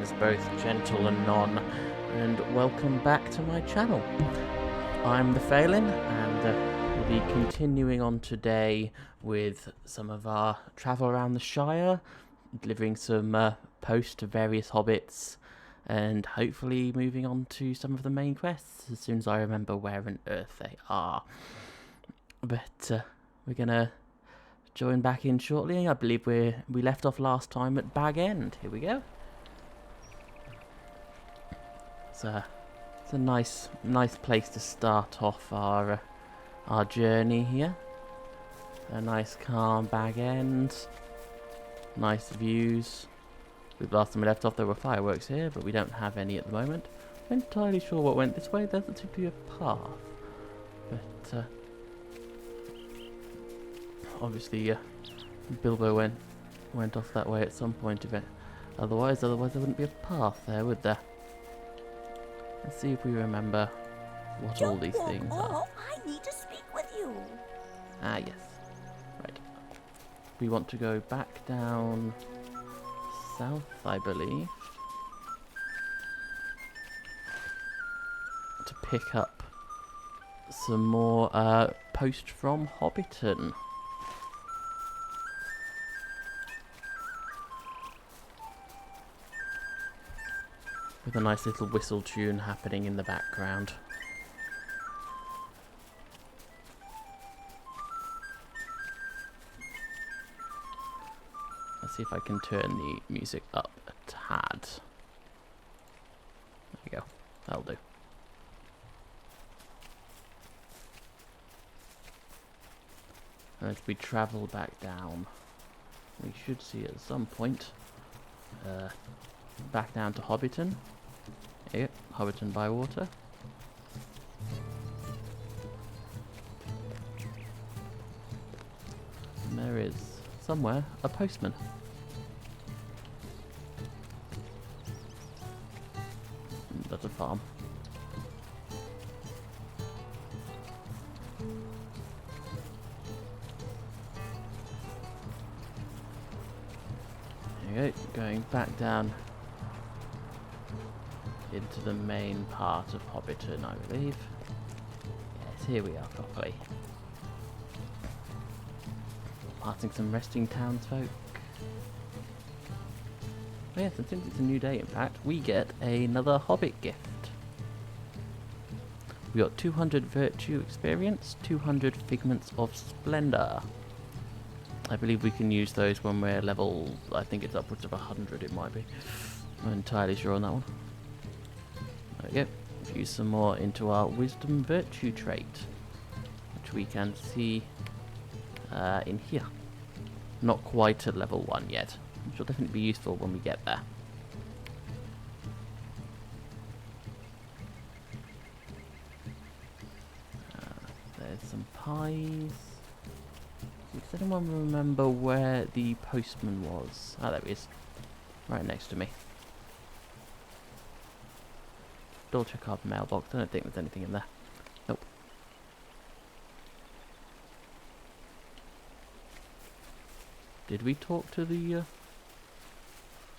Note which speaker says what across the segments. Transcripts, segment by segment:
Speaker 1: Greetings, both gentle and non, and welcome back to my channel. I'm the Phelan, and we'll be continuing on today with some of our travel around the Shire, delivering some posts to various hobbits, and hopefully moving on to some of the main quests as soon as I remember where on earth they are. But we're gonna join back in shortly. I believe we left off last time at Bag End. Here we go. It's a nice place to start off our journey here. A nice calm Bag End. Nice views. The last time we left off there were fireworks here, but we don't have any at the moment. I'm not entirely sure what went this way. There doesn't seem to be a path. But obviously Bilbo went off that way at some point of it. Otherwise there wouldn't be a path there, would there? Let's see if we remember what all these things are.
Speaker 2: I need to speak with you.
Speaker 1: Ah, yes. Right. We want to go back down south, I believe, to pick up some more post from Hobbiton. With a nice little whistle tune happening in the background. Let's see if I can turn the music up a tad. There we go. That'll do. And as we travel back down, we should see at some point back down to Hobbiton. Here, Hobbiton by water. And there is somewhere a postman. That's a farm. There you go, going back down into the main part of Hobbiton, I believe. Yes, here we are properly. Passing some resting townsfolk. Oh yes, and since it's a new day in fact, we get another Hobbit gift. We got 200 virtue experience, 200 figments of splendor. I believe we can use those when we're level, I think it's upwards of 100 it might be. I'm not entirely sure on that one. There we go. Use some more into our wisdom virtue trait, which we can see in here. Not quite at level 1 yet, which will definitely be useful when we get there. There's some pies. Does anyone remember where the postman was? Ah, there he is. Right next to me. Double check our mailbox. I don't think there's anything in there. Nope. Did we talk to the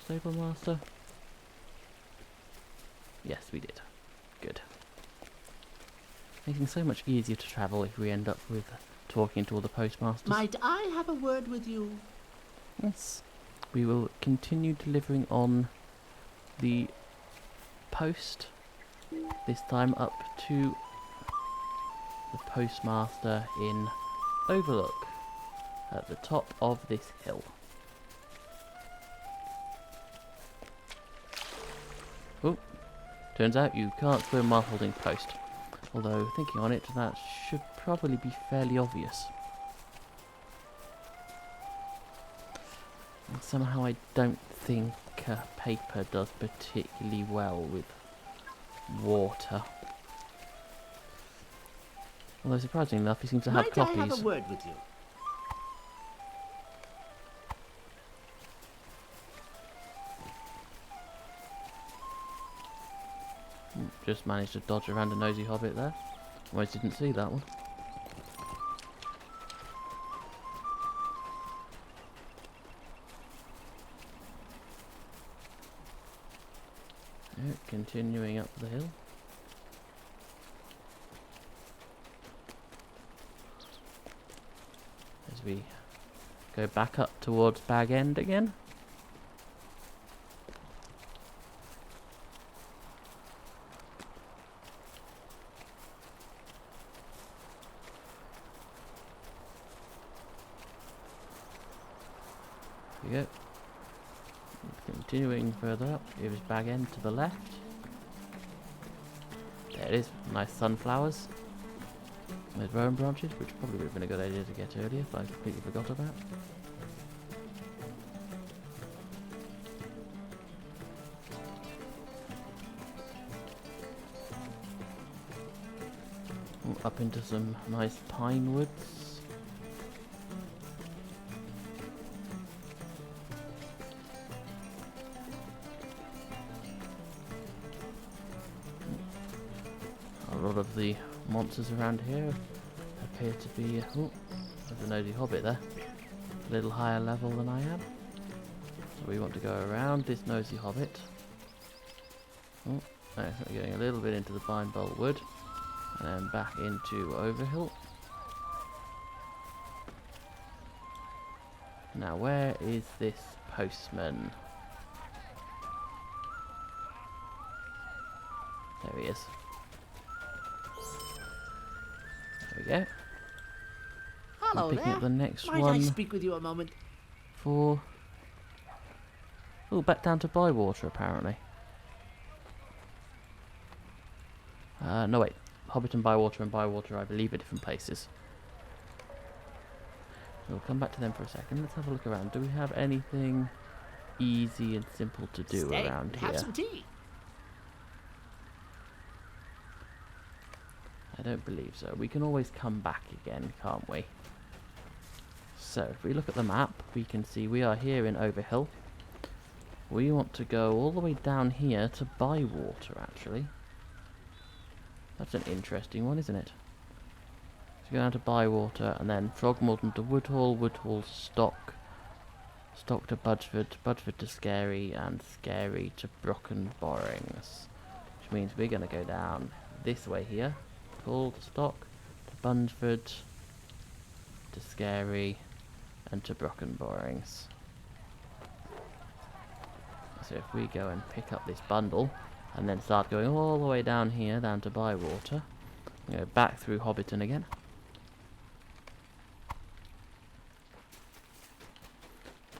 Speaker 1: stable master? Yes, we did. Good. Making so much easier to travel if we end up with talking to all the postmasters.
Speaker 2: Might I have a word with you?
Speaker 1: Yes. We will continue delivering on the post. This time up to the postmaster in Overlook at the top of this hill. Oh, turns out you can't swim while holding post. Although, thinking on it, that should probably be fairly obvious. And somehow I don't think paper does particularly well with water. Although surprisingly enough, he seems to have copies.
Speaker 2: Might I have a word with you?
Speaker 1: Just managed to dodge around a nosy hobbit there. Almost didn't see that one. continuing up the hill. As we go back up towards Bag End again. There we go. Continuing further up, here's Bag End to the left. There it is, nice sunflowers. With rowan branches, which probably would have been a good idea to get earlier, but I completely forgot about. Ooh, up into some nice pine woods. A lot of the monsters around here appear to be... oh, there's a nosy hobbit there. A little higher level than I am. So we want to go around this nosy hobbit. Oh, we're going a little bit into the Pine Bolt Wood. And then back into Overhill. Now where is this postman? There he is. There we go.
Speaker 2: Hello
Speaker 1: Picking
Speaker 2: there.
Speaker 1: up the next
Speaker 2: Might
Speaker 1: one
Speaker 2: I speak with you a moment?
Speaker 1: for... oh, back down to Bywater apparently. No wait, Hobbit and Bywater I believe are different places. So we'll come back to them for a second. Let's have a look around. Do we have anything easy and simple to do
Speaker 2: Stay
Speaker 1: around
Speaker 2: and
Speaker 1: here?
Speaker 2: have some tea.
Speaker 1: I don't believe so. We can always come back again, can't we? So, if we look at the map, we can see we are here in Overhill. We want to go all the way down here to Bywater, actually. That's an interesting one, isn't it? So go down to Bywater, and then Throgmorton to Woodhall, Woodhall to Stock, Stock to Budford, Budford to Scary, and Scary to Brocken Borings. Which means we're going to go down this way here. Woodhall to Stock, to Bunford, to Scary, and to Brocken Borings. So if we go and pick up this bundle, and then start going all the way down here, down to Bywater, go back through Hobbiton again.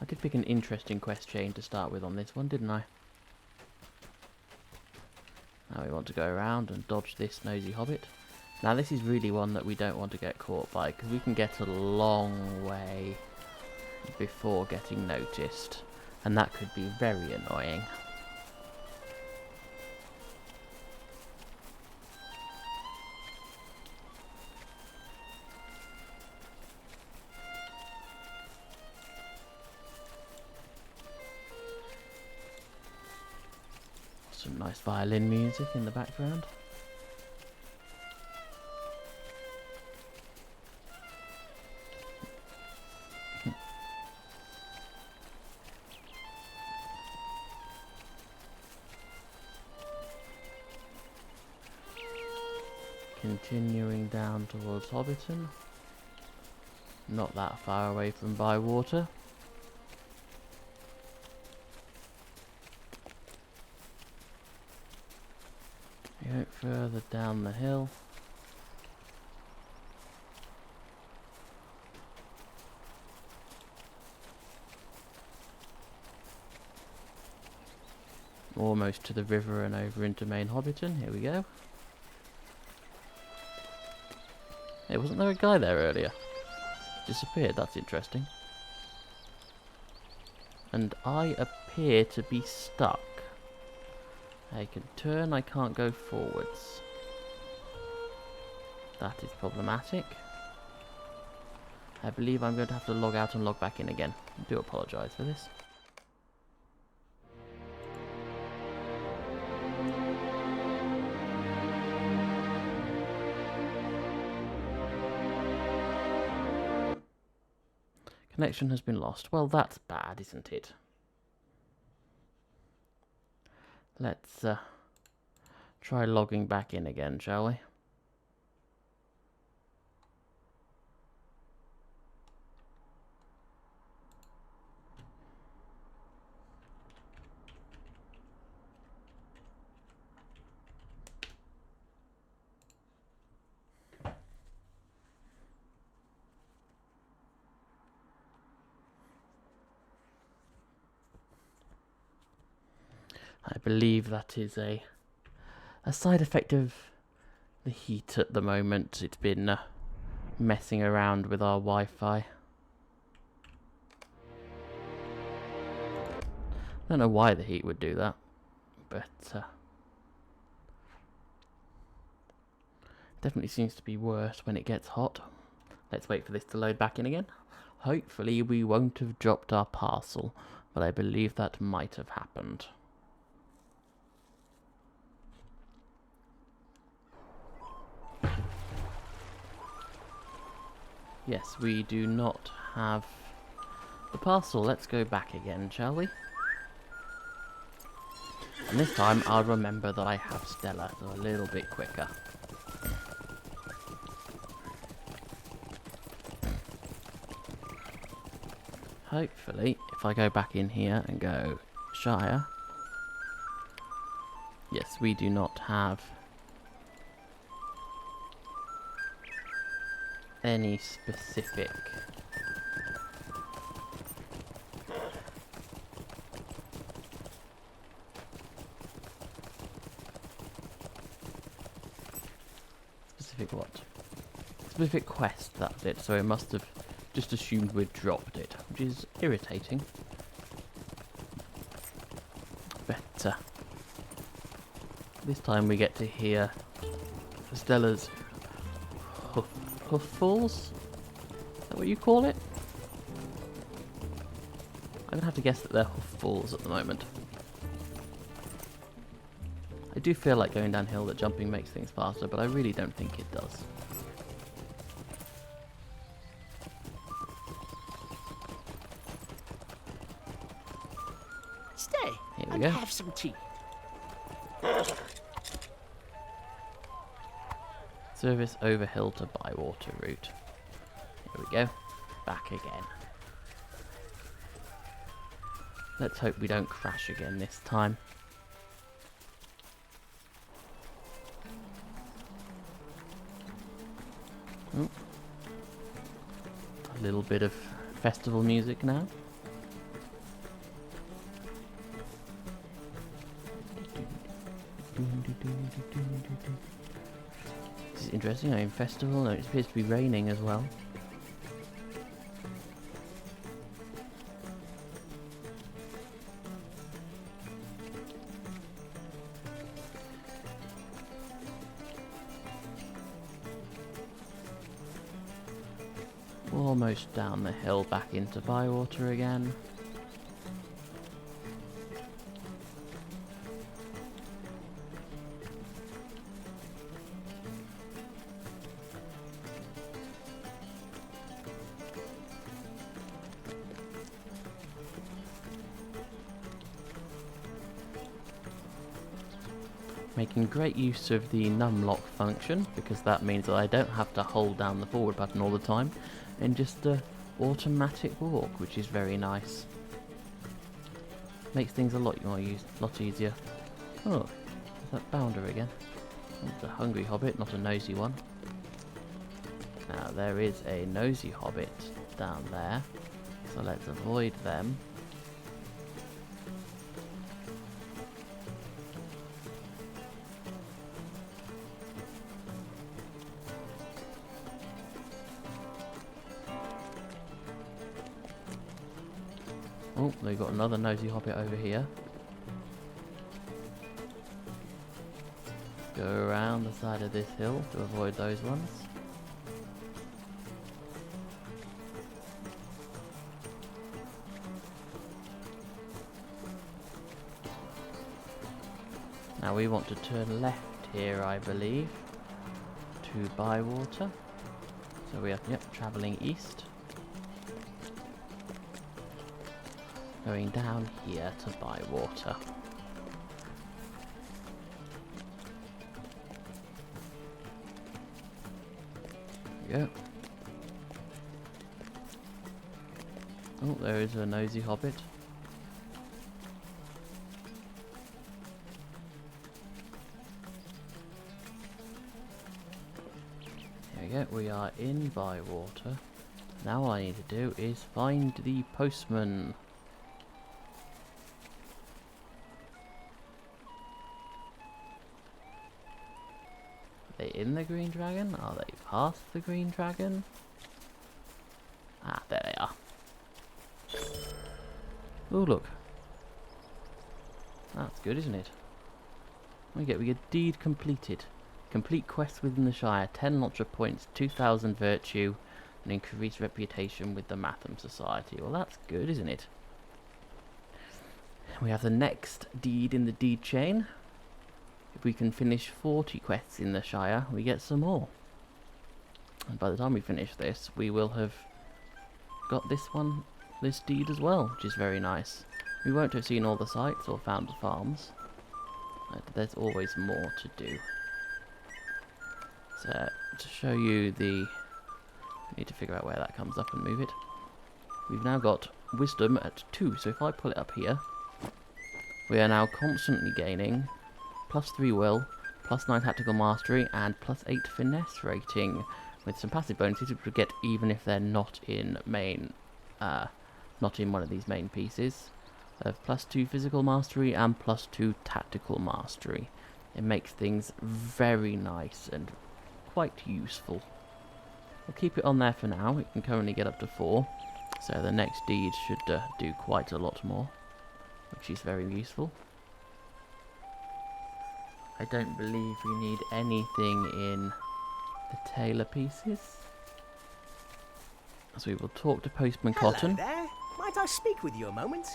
Speaker 1: I did pick an interesting quest chain to start with on this one, didn't I? Now we want to go around and dodge this nosy hobbit. Now this is really one that we don't want to get caught by, because we can get a long way before getting noticed, and that could be very annoying. Some nice violin music in the background. Continuing down towards Hobbiton. Not that far away from Bywater. Go further down the hill. Almost to the river and over into Main Hobbiton. Here we go. Hey, wasn't there a guy there earlier? Disappeared, that's interesting. And I appear to be stuck. I can turn, I can't go forwards. That is problematic. I believe I'm going to have to log out and log back in again. I do apologise for this. Connection has been lost. Well, that's bad, isn't it? Let's try logging back in again, shall we? I believe that is a side effect of the heat at the moment. It's been messing around with our Wi-Fi. I don't know why the heat would do that, but definitely seems to be worse when it gets hot. Let's wait for this to load back in again. Hopefully we won't have dropped our parcel, but I believe that might have happened. Yes, we do not have the parcel. Let's go back again, shall we? And this time I'll remember that I have Stella, so a little bit quicker. Hopefully, if I go back in here and go Shire, yes, we do not have any specific what? Specific quest, that's it, so it must have just assumed we'd dropped it, which is irritating. But this time we get to hear Stella's hoof falls? Is that what you call it? I'm gonna have to guess that they're hoof falls at the moment. I do feel like going downhill that jumping makes things faster, but I really don't think it does.
Speaker 2: Stay
Speaker 1: Here we
Speaker 2: and
Speaker 1: go.
Speaker 2: have some tea.
Speaker 1: Service over hill to Bywater route. Here we go. Back again. Let's hope we don't crash again this time. Oh. A little bit of festival music now. This is interesting. I mean, festival. It appears to be raining as well. Almost down the hill back into Bywater again. Making great use of the numlock function, because that means that I don't have to hold down the forward button all the time, and just automatic walk, which is very nice. Makes things a lot easier. Oh, is that Bounder again? It's a hungry hobbit, not a nosy one. Now there is a nosy hobbit down there, so let's avoid them. Oh, they've got another nosy hobbit over here. Go around the side of this hill to avoid those ones. Now we want to turn left here, I believe, to Bywater. So we are, travelling east. Going down here to Bywater. we go. Oh, there is a nosy hobbit. There we go, we are in Bywater. Now all I need to do is find the postman. Are they in the Green Dragon? Are they past the Green Dragon? Ah, there they are. Oh, look. That's good, isn't it? We get deed completed. Complete quest within the Shire. 10 LOTRO points, 2,000 virtue, and increased reputation with the Matham Society. Well, that's good, isn't it? We have the next deed in the deed chain. If we can finish 40 quests in the Shire, we get some more. And by the time we finish this, we will have got this deed as well, which is very nice. We won't have seen all the sites or found the farms, but there's always more to do. So, to show you the... I need to figure out where that comes up and move it. We've now got wisdom at 2, so if I pull it up here, we are now constantly gaining +3 will, +9 tactical mastery, and +8 finesse rating, with some passive bonuses which we get even if they're not in one of these main pieces. Of +2 physical mastery and +2 tactical mastery. It makes things very nice and quite useful. We'll keep it on there for now. It can currently get up to 4, so the next deed should do quite a lot more, which is very useful. I don't believe we need anything in the tailor pieces, so we will talk to Postman Cotton.
Speaker 3: Hello there. Might I speak with you a moment?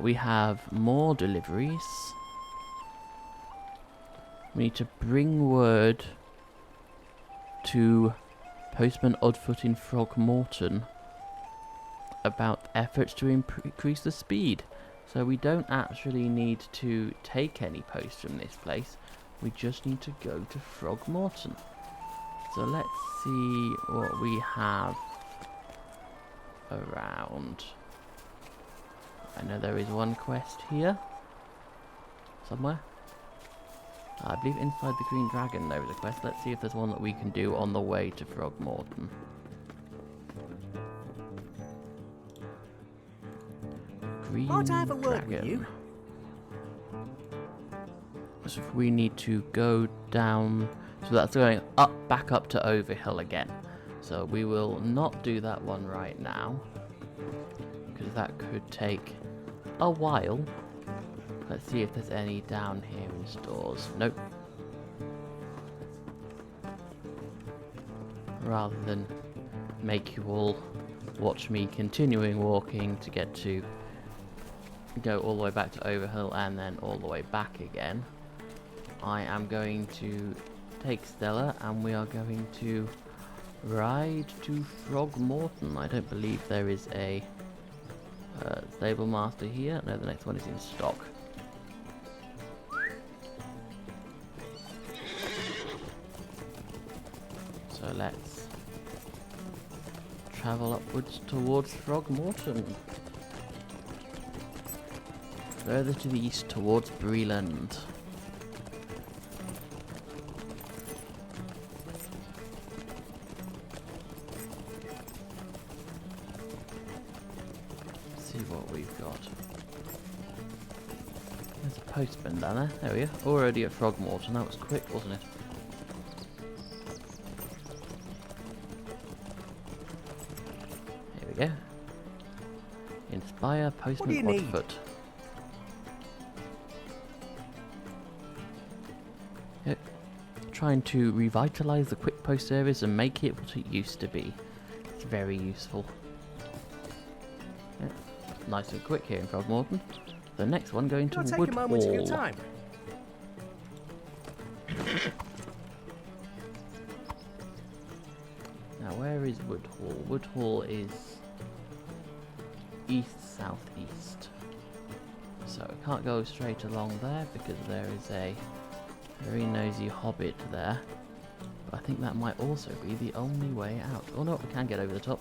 Speaker 1: We have more deliveries. We need to bring word to Postman Oddfoot in Frogmorton about efforts to increase the speed. So we don't actually need to take any posts from this place. We just need to go to Frogmorton. So let's see what we have around. I know there is one quest here somewhere. I believe inside the Green Dragon there is a quest. Let's see if there's one that we can do on the way to Frogmorton. Green
Speaker 3: Might I have a word
Speaker 1: Dragon.
Speaker 3: with you?
Speaker 1: So if we need to go down, so that's going up, back up to Overhill again. So we will not do that one right now, because that could take a while. Let's see if there's any down here in stores. Nope. Rather than make you all watch me continuing walking to get to go all the way back to Overhill and then all the way back again, I am going to take Stella and we are going to ride to Frogmorton. I don't believe there is a stable master here. No, the next one is in stock. So let's travel upwards towards Frogmorton. Further to the east towards Breland. Let's see what we've got. There's a postman down there. There we are. Already at Frogmorton. That was quick, wasn't it? Here we go. Inspire Postman Oddfoot. Yep. Trying to revitalise the quick post service and make it what it used to be. It's very useful. Yep. Nice and quick here in Frogmorton. The next one going to
Speaker 3: Can I take
Speaker 1: Woodhall.
Speaker 3: a moment of your time?
Speaker 1: Now where is Woodhall? Woodhall is east-southeast. So I can't go straight along there because there is a very nosy hobbit there. But I think that might also be the only way out. Oh no, we can get over the top.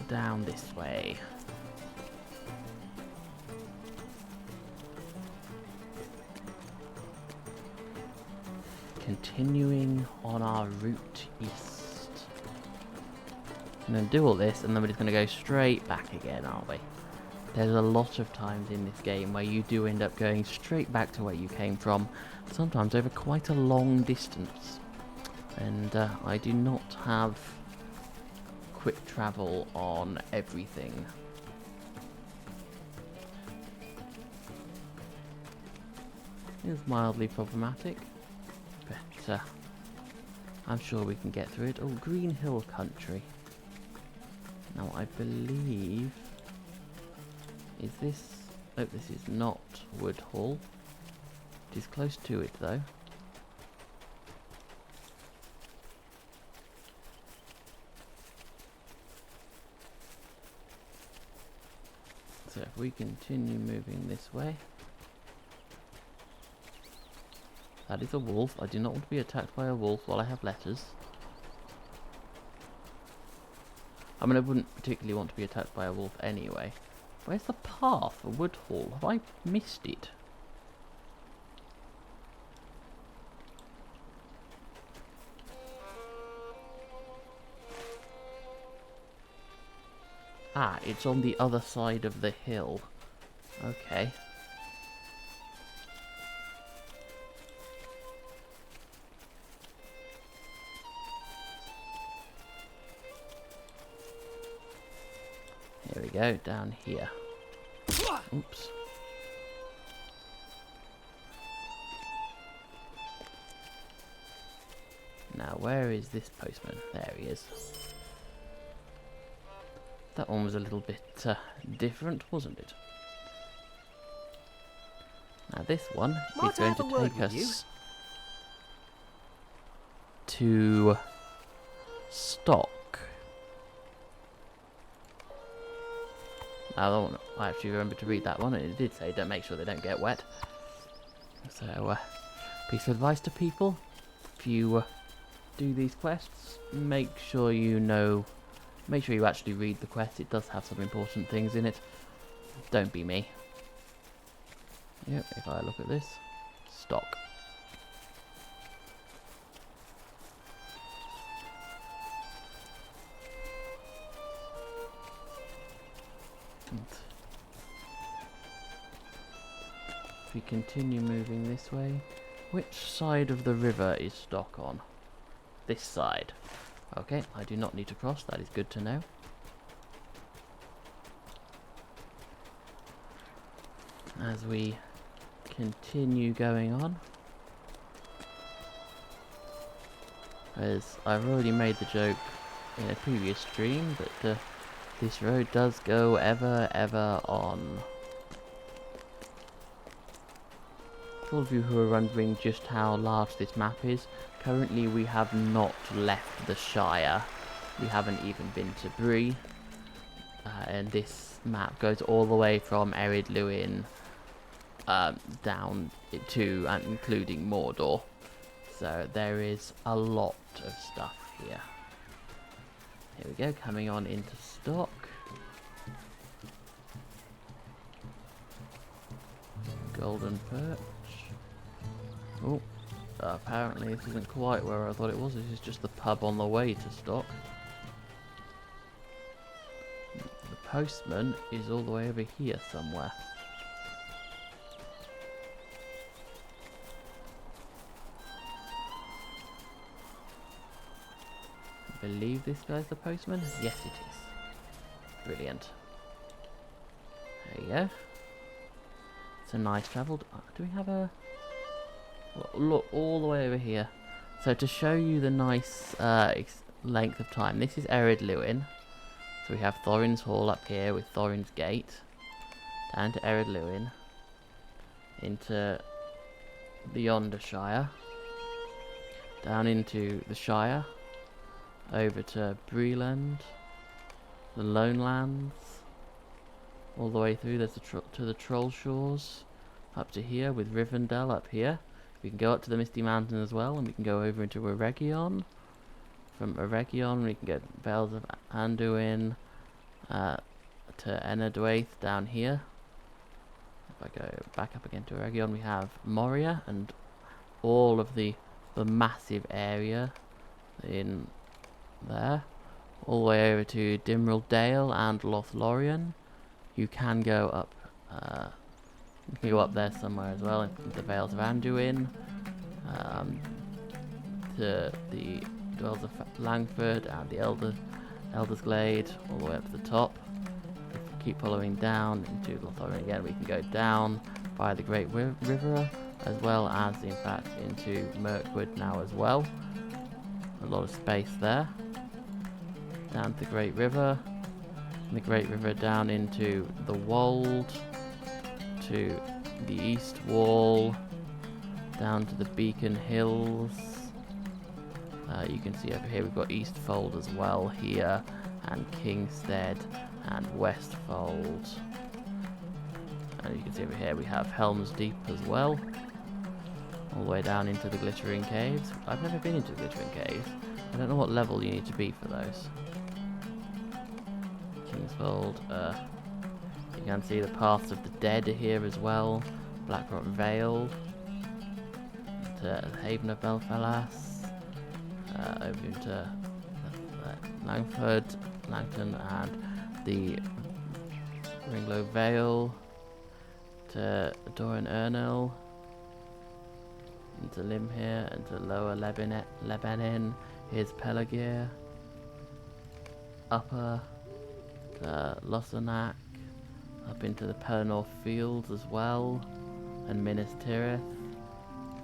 Speaker 1: Down this way. Continuing on our route east. And then do all this, and then we're just going to go straight back again, aren't we? There's a lot of times in this game where you do end up going straight back to where you came from, sometimes over quite a long distance. And I do not have quick travel on everything. It's mildly problematic, but I'm sure we can get through it. Oh, Green Hill Country. Now I believe... Is this... Oh, this is not Woodhall. It is close to it though. So if we continue moving this way... That is a wolf. I do not want to be attacked by a wolf while I have letters. I mean, I wouldn't particularly want to be attacked by a wolf anyway. Where's the path for Woodhall? Have I missed it? Ah, it's on the other side of the hill. Okay. Here we go, down here. Oops. Now, where is this postman? There he is. That one was a little bit different, wasn't it? Now, this one is going to take us to Stock. I actually remember to read that one, and it did say don't make sure they don't get wet. So, piece of advice to people: if you do these quests, make sure you actually read the quest. It does have some important things in it. Don't be me. Yep, if I look at this, Stock. If we continue moving this way, which side of the river is Stock on? This side. Okay, I do not need to cross, that is good to know. As we continue going on, as I've already made the joke in a previous stream, but this road does go ever on. For all of you who are wondering just how large this map is, currently we have not left the Shire. We haven't even been to Bree. And this map goes all the way from Ered Luin down to and including Mordor. So there is a lot of stuff here. Here we go, coming on into Stock. Golden Perch. Oh, apparently this isn't quite where I thought it was. This is just the pub on the way to Stock. The postman is all the way over here somewhere. I believe this guy's the postman. Yes, it is. Brilliant. There you go. It's a nice travel. Do we have a... Look, all the way over here. So to show you the nice length of time, this is Ered Luin. So we have Thorin's Hall up here with Thorin's Gate. Down to Ered Luin. Into the Yonder Shire. Down into the Shire. Over to Breeland. The Lone Lands. All the way through, there's to the Troll Shores. Up to here with Rivendell up here. We can go up to the Misty Mountain as well, and we can go over into Eregion. From Eregion, we can get Vales of Anduin to Enerdwaith down here. If I go back up again to Eregion, we have Moria and all of the massive area in there. All the way over to Dimril Dale and Lothlorien. You can go up there somewhere as well, into the Vales of Anduin, to the Dwells of Langford and the Elder's Glade, all the way up to the top. If we keep following down into Lothlorien again, we can go down by the Great River, as well as, in fact, into Mirkwood now as well. A lot of space there. Down to the Great River, and the Great River down into the Wold, to the East Wall, down to the Beacon Hills. You can see over here we've got Eastfold as well here, and Kingstead and Westfold. And you can see over here we have Helm's Deep as well, all the way down into the Glittering Caves. I've never been into the Glittering Caves. I don't know what level you need to be for those. Kingsfold. You can see the Paths of the Dead are here as well. Blackrock Vale. To the Haven of Belfalas. Over into Langford, Langton, and the Ringlow Vale. To Doran Ernil. Into Limhir, and to Lower Lebanon. Here's Pelagir. Upper to Lossanac. Up into the Pelennor Fields as well. And Minas Tirith.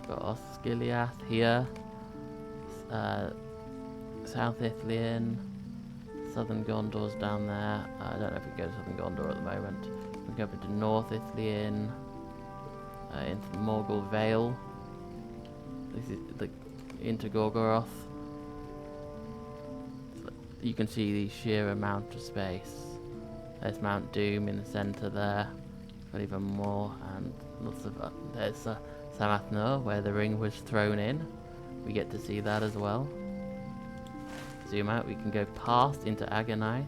Speaker 1: Got Osgiliath here. South Ithilien. Southern Gondor's down there. I don't know if we can go to Southern Gondor at the moment. We go up into North Ithilien. Into Morgul Vale. This is into Gorgoroth. You can see the sheer amount of space. There's Mount Doom in the centre there. Got even more, and lots of there's Samath Nur, where the ring was thrown in. We get to see that as well. Zoom out, we can go past into Agonai.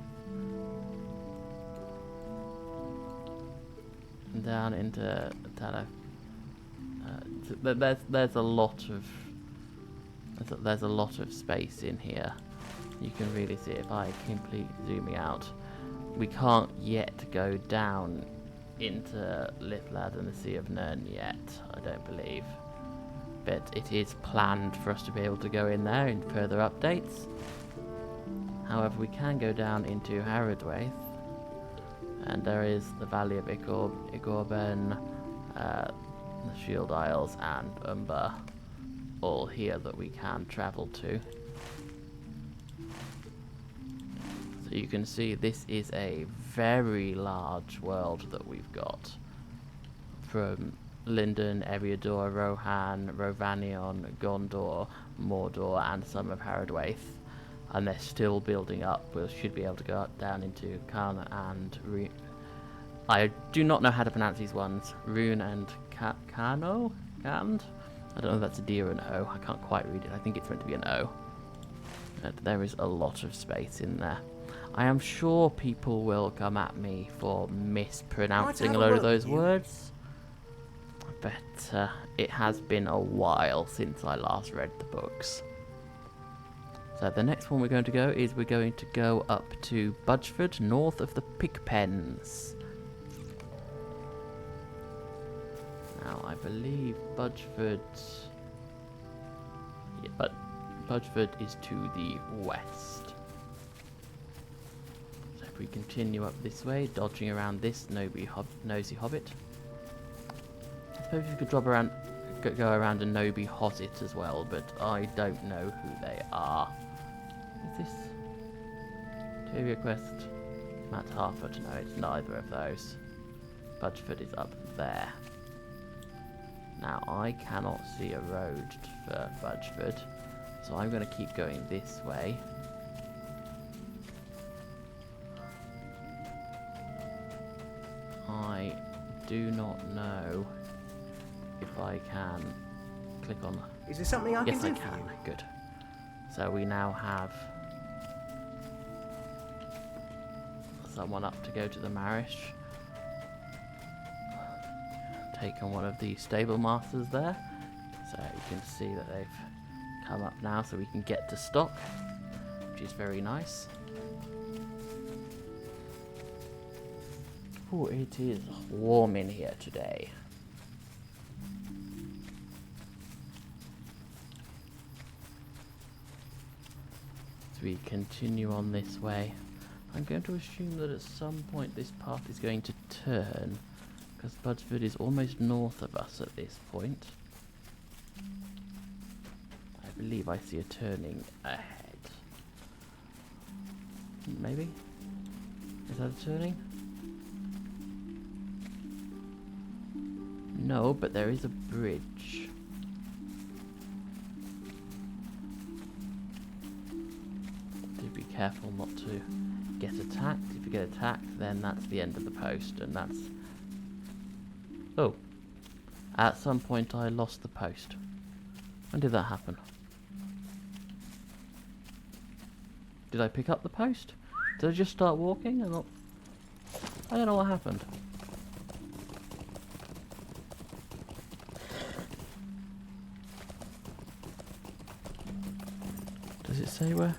Speaker 1: And down into Talaf. There's a lot of space in here. You can really see if I completely zooming out. We can't yet go down into Lithlad and the Sea of Nirn yet, I don't believe. But it is planned for us to be able to go in there in further updates. However, we can go down into Haradwaith, and there is the Valley of Igorben, the Shield Isles, and Umber, all here that we can travel to. So you can see this is a very large world that we've got. From Lindon, Eriador, Rohan, Rovanion, Gondor, Mordor, and some of Haradwaith. And they're still building up. We should be able to go up down into Karn and I do not know how to pronounce these ones. Rune and Kano? And? I don't know if that's a D or an O. I can't quite read it. I think it's meant to be an O. But there is a lot of space in there. I am sure people will come at me for mispronouncing a load of those words. But it has been a while since I last read the books. So the next one we're going to go is we're going to go up to Budgeford, north of the Pigpens. Now I believe Budgeford... Yeah, but Budgeford is to the west. So if we continue up this way, dodging around this nosy hobbit. I suppose we could go around a Noby Hosit as well, but I don't know who they are. Is this Tyria Quest? Matt Harford? No, it's neither of those. Budgeford is up there. Now I cannot see a road for Budgeford, so I'm going to keep going this way. I do not know if I can click on...
Speaker 3: Is there something I
Speaker 1: Yes, I
Speaker 3: can do for
Speaker 1: can.
Speaker 3: you?
Speaker 1: Good. So we now have someone up to go to the marriage. Taken one of the stable masters there. So you can see that they've come up now so we can get to stock, which is very nice. Oh, it is warm in here today. As we continue on this way, I'm going to assume that at some point this path is going to turn, because Budsford is almost north of us at this point. I believe I see a turning ahead. Maybe? Is that a turning? No, but there is a bridge. Do be careful not to get attacked. If you get attacked, then that's the end of the post, and that's... Oh. At some point I lost the post. When did that happen? Did I pick up the post? Did I just start walking? I don't know what happened. Does it say where?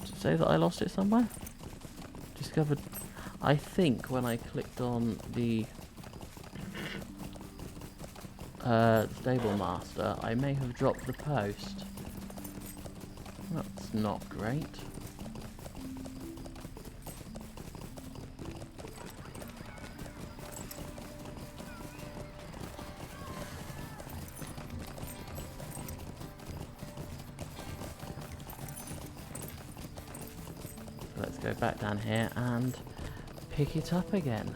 Speaker 1: Does it say that I lost it somewhere? Discovered... I think when I clicked on the stable master, I may have dropped the post. That's not great. Let's go back down here and pick it up again.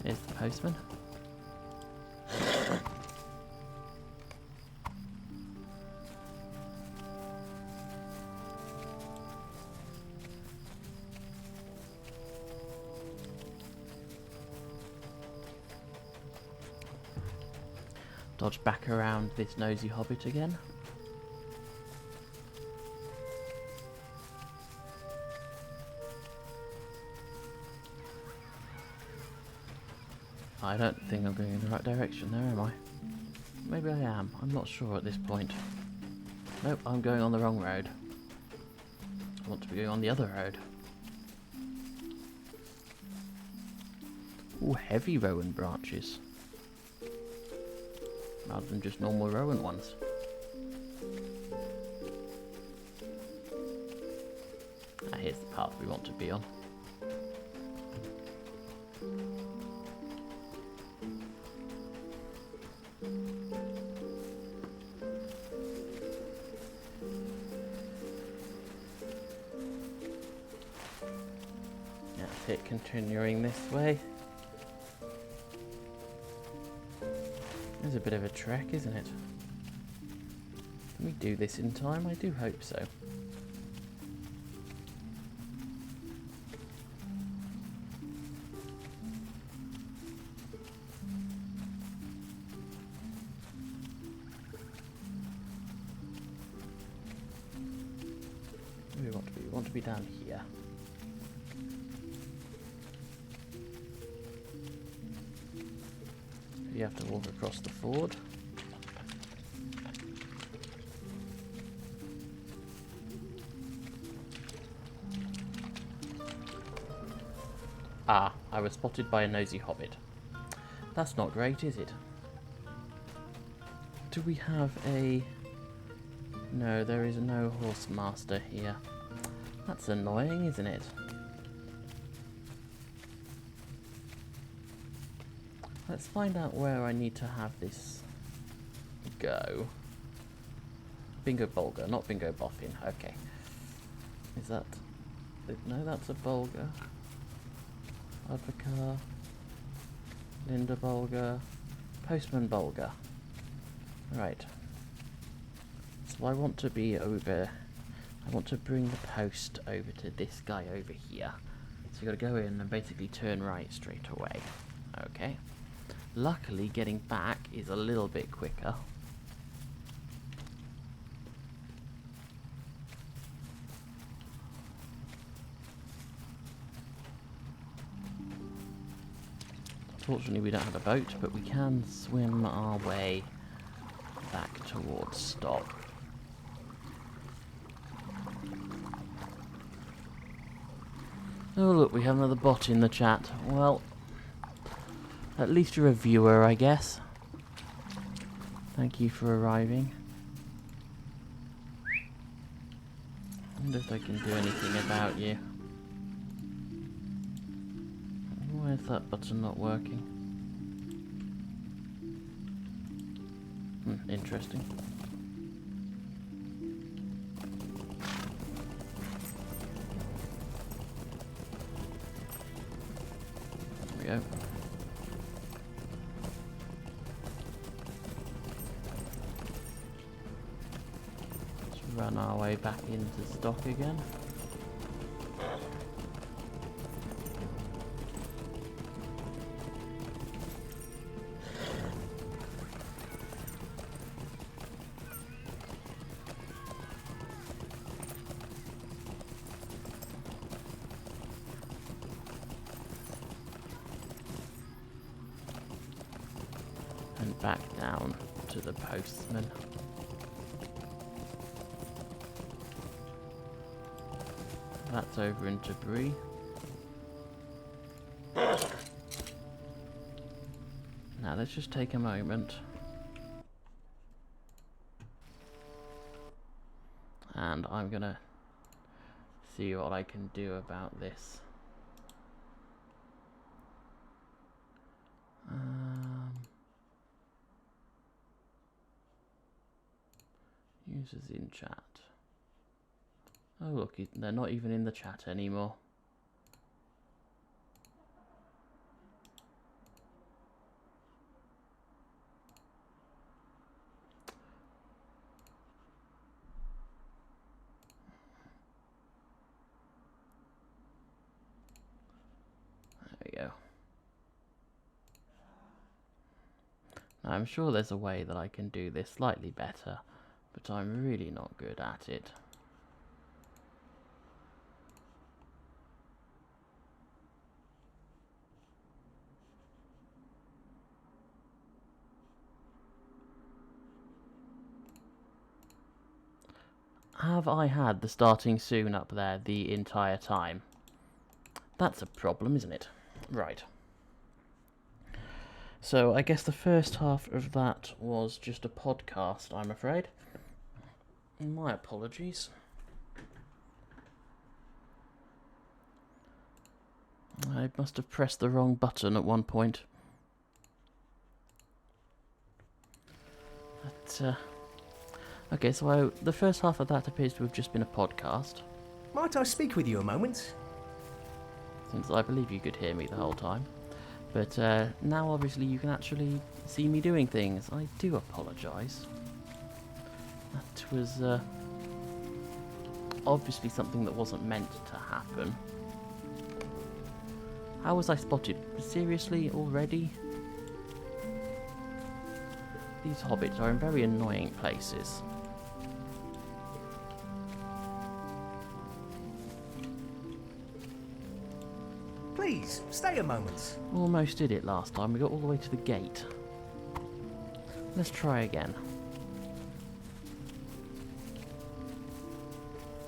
Speaker 1: Here's the postman. Dodge back around this nosy hobbit again. I don't think I'm going in the right direction there, am I? Maybe I am. I'm not sure at this point. Nope, I'm going on the wrong road. I want to be going on the other road. Ooh, heavy rowan branches. Rather than just normal rowan ones. Ah, here's the path we want to be on. That's it, continuing this way. It's a bit of a trek, isn't it? Can we do this in time? I do hope so. Where do we want to be? We want to be down here. You have to walk across the ford. Ah, I was spotted by a nosy hobbit. That's not great, is it? Do we have a... No, there is no horse master here. That's annoying, isn't it? Let's find out where I need to have this go. Bingo Bolger, not Bingo Boffin. Okay. Is that... No, that's a Bolger. Advocar. Linda Bolger. Postman Bolger. Right. So I want to be over... I want to bring the post over to this guy over here. So you got to go in and basically turn right straight away. Okay. Luckily, getting back is a little bit quicker. Fortunately, we don't have a boat, but we can swim our way back towards stop. Oh look, we have another bot in the chat. Well, at least you're a viewer, I guess. Thank you for arriving. I wonder if I can do anything about you. Why is that button not working? Interesting. There we go. Let's run our way back into stock again. And back down to the postman. That's over in debris. Now let's just take a moment. And I'm gonna see what I can do about this. Users in chat. Oh look, they're not even in the chat anymore. There we go. Now, I'm sure there's a way that I can do this slightly better, but I'm really not good at it. Have I had the starting soon up there the entire time? That's a problem, isn't it? Right. So I guess the first half of that was just a podcast, I'm afraid. My apologies. I must have pressed the wrong button at one point. But, okay, so the first half of that appears to have just been a podcast.
Speaker 3: Might I speak with you a moment?
Speaker 1: Since I believe you could hear me the whole time. But now obviously you can actually see me doing things. I do apologise. That was obviously something that wasn't meant to happen. How was I spotted? Seriously, already? These hobbits are in very annoying places.
Speaker 3: Please, stay a moment.
Speaker 1: Almost did it last time. We got all the way to the gate. Let's try again.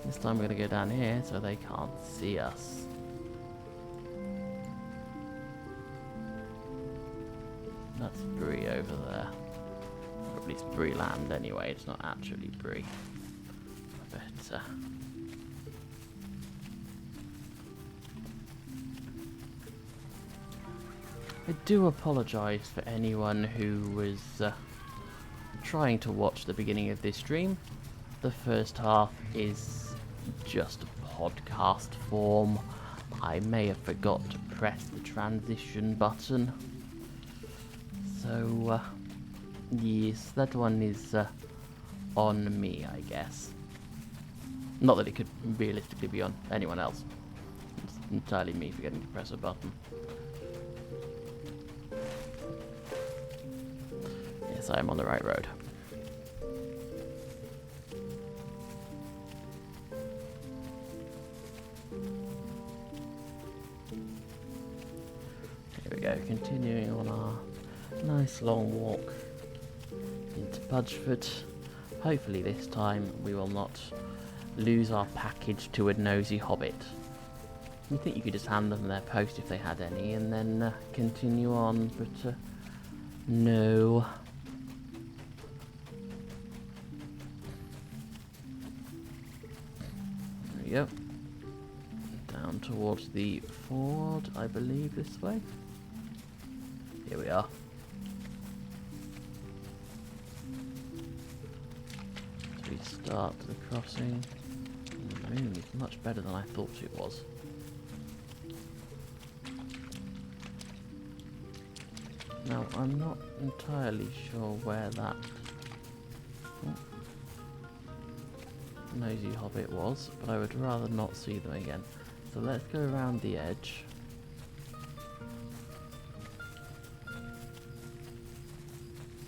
Speaker 1: This time we're going to go down here so they can't see us. That's Bree over there. Or at least Bree land anyway, it's not actually Bree. But, I do apologise for anyone who was trying to watch the beginning of this stream. The first half is just podcast form. I may have forgot to press the transition button. So, yes, that one is on me, I guess. Not that it could realistically be on anyone else. It's entirely me forgetting to press a button. Yes, I am on the right road. Here we go, continuing on our nice long walk into Budgeford. Hopefully this time we will not lose our package to a nosy hobbit. You'd think you could just hand them their post if they had any and then continue on, but no. There we go. Down towards the ford, I believe this way. Here we are. So we start the crossing. The moon is much better than I thought it was. Now, I'm not entirely sure where that nosy hobbit was, but I would rather not see them again. So let's go around the edge.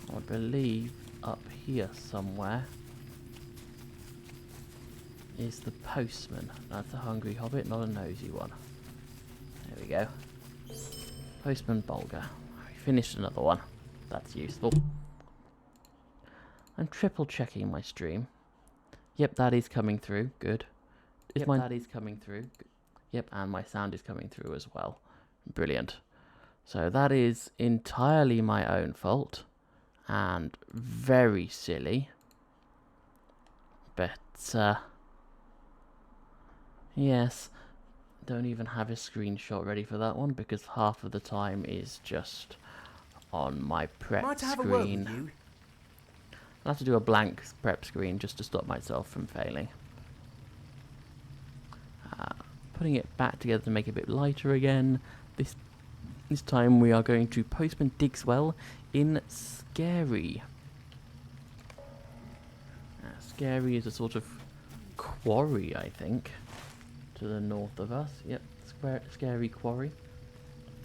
Speaker 1: I believe up here somewhere is the postman. That's a hungry hobbit, not a nosy one. There we go. Postman Bolger. We finished another one. That's useful. I'm triple checking my stream. Yep, that is coming through. Good. That is coming through. Good. Yep, and my sound is coming through as well. Brilliant. So that is entirely my own fault. And very silly. But, yes. Don't even have a screenshot ready for that one because half of the time is just on my prep
Speaker 3: Might I have a word with
Speaker 1: screen.
Speaker 3: you?
Speaker 1: I'll have to do a blank prep screen just to stop myself from failing. Putting it back together to make it a bit lighter again. This time we are going to Postman Digswell in Scary. Scary is a sort of quarry, I think, to the north of us. Yep, Scary Quarry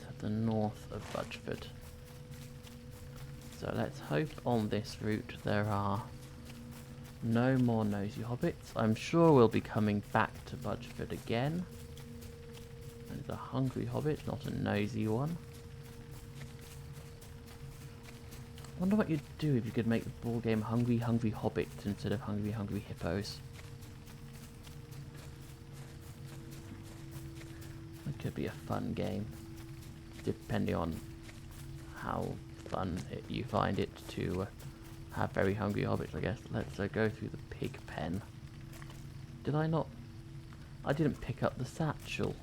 Speaker 1: to the north of Budgeford. So let's hope on this route there are no more nosy hobbits. I'm sure we'll be coming back to Budgeford again. There's a hungry hobbit, not a nosy one. I wonder what you'd do if you could make the ball game Hungry Hungry Hobbits instead of Hungry Hungry Hippos. It could be a fun game, depending on how fun you find it to have very hungry hobbits, I guess. Let's go through the pig pen. Did I not? I didn't pick up the satchel.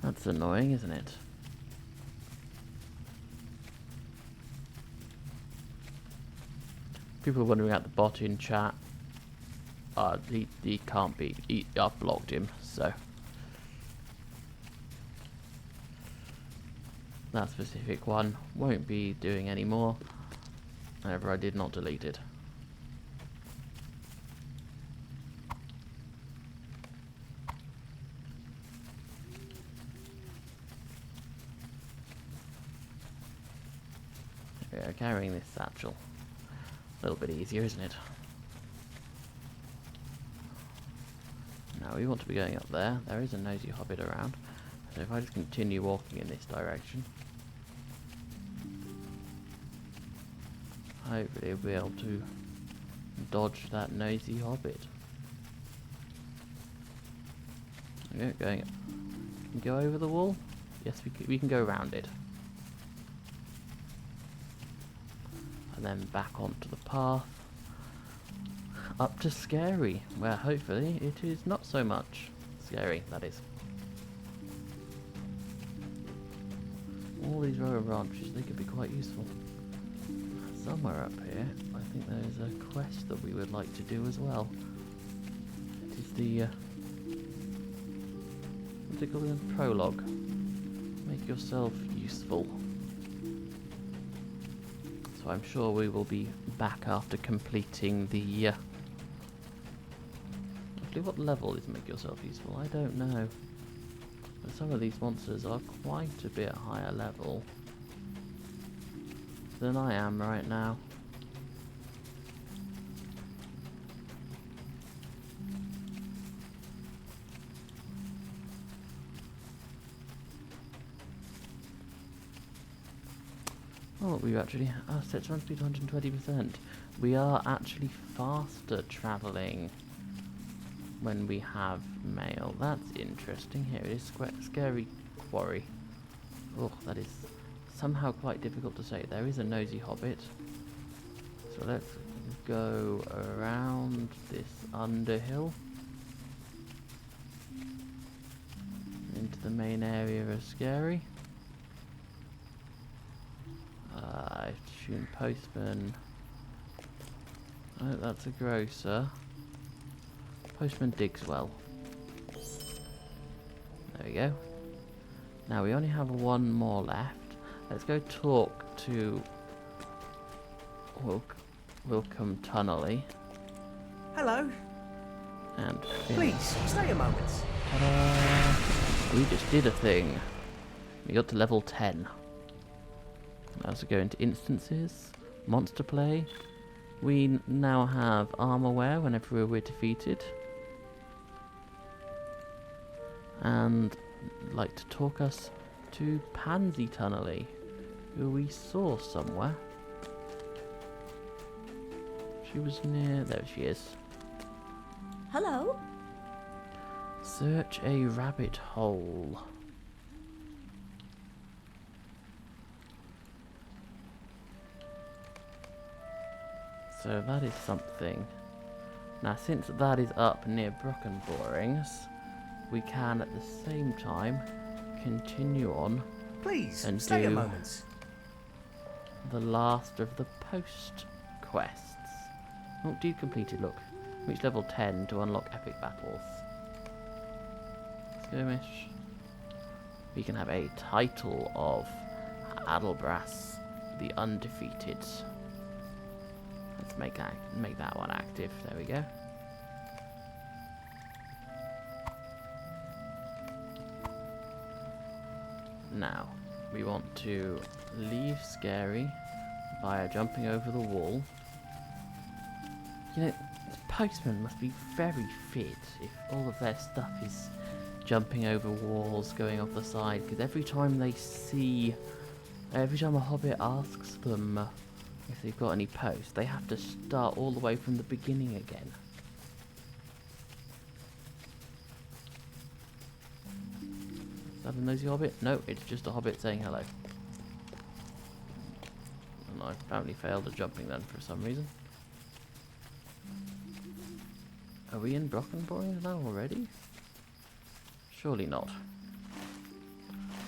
Speaker 1: That's annoying, isn't it? People are wondering at the bot in chat. He can't be. I've blocked him, so. That specific one won't be doing any more. However, I did not delete it. Yeah, carrying this satchel. A little bit easier, isn't it? Now we want to be going up there. There is a nosy hobbit around. So if I just continue walking in this direction, hopefully we'll be able to dodge that nosy hobbit. Okay, going. Can we go over the wall? Yes, we can go around it. And then back onto the path. Up to Scary, where hopefully it is not so much scary, that is. All these row of branches, they could be quite useful. Somewhere up here, I think there's a quest that we would like to do as well. It is the, what's it called again? Prologue. Make yourself useful. So I'm sure we will be back after completing the, actually what level is make yourself useful? I don't know. But some of these monsters are quite a bit higher level than I am right now. Oh, we actually set run speed 120%. We are actually faster travelling when we have mail. That's interesting. Here it is, scary quarry. Oh, that is somehow quite difficult to say. There is a nosy hobbit. So let's go around this underhill into the main area of Scary. I assume postman. Oh, that's a grocer. Postman digs well. There we go. Now we only have one more left. Let's go talk to Wilcome Tunnelly.
Speaker 3: Hello.
Speaker 1: And
Speaker 3: Please, stay a moment.
Speaker 1: ta-da! We just did a thing. We got to level 10. Now to go into instances, monster play. We now have armor wear whenever we're defeated. And like to talk us to Pansy Tunnelly, who we saw somewhere. She was near, there she is.
Speaker 4: Hello?
Speaker 1: Search a rabbit hole. So that is something. Now since that is up near Brockenborings, we can at the same time continue on
Speaker 3: Please,
Speaker 1: and
Speaker 3: stay a
Speaker 1: do
Speaker 3: moment.
Speaker 1: the last of the post quests. Oh, deed completed, look. Reach level 10 to unlock epic battles. Skirmish. We can have a title of Adelbras the Undefeated. Let's make that one active. There we go. Now, we want to leave Scary via jumping over the wall. You know, the postmen must be very fit if all of their stuff is jumping over walls, going off the side, because every time a hobbit asks them if they've got any posts, they have to start all the way from the beginning again. Is that a nosy hobbit? No, it's just a hobbit saying hello. And I apparently failed at jumping then for some reason. Are we in Brockenborings now already? Surely not.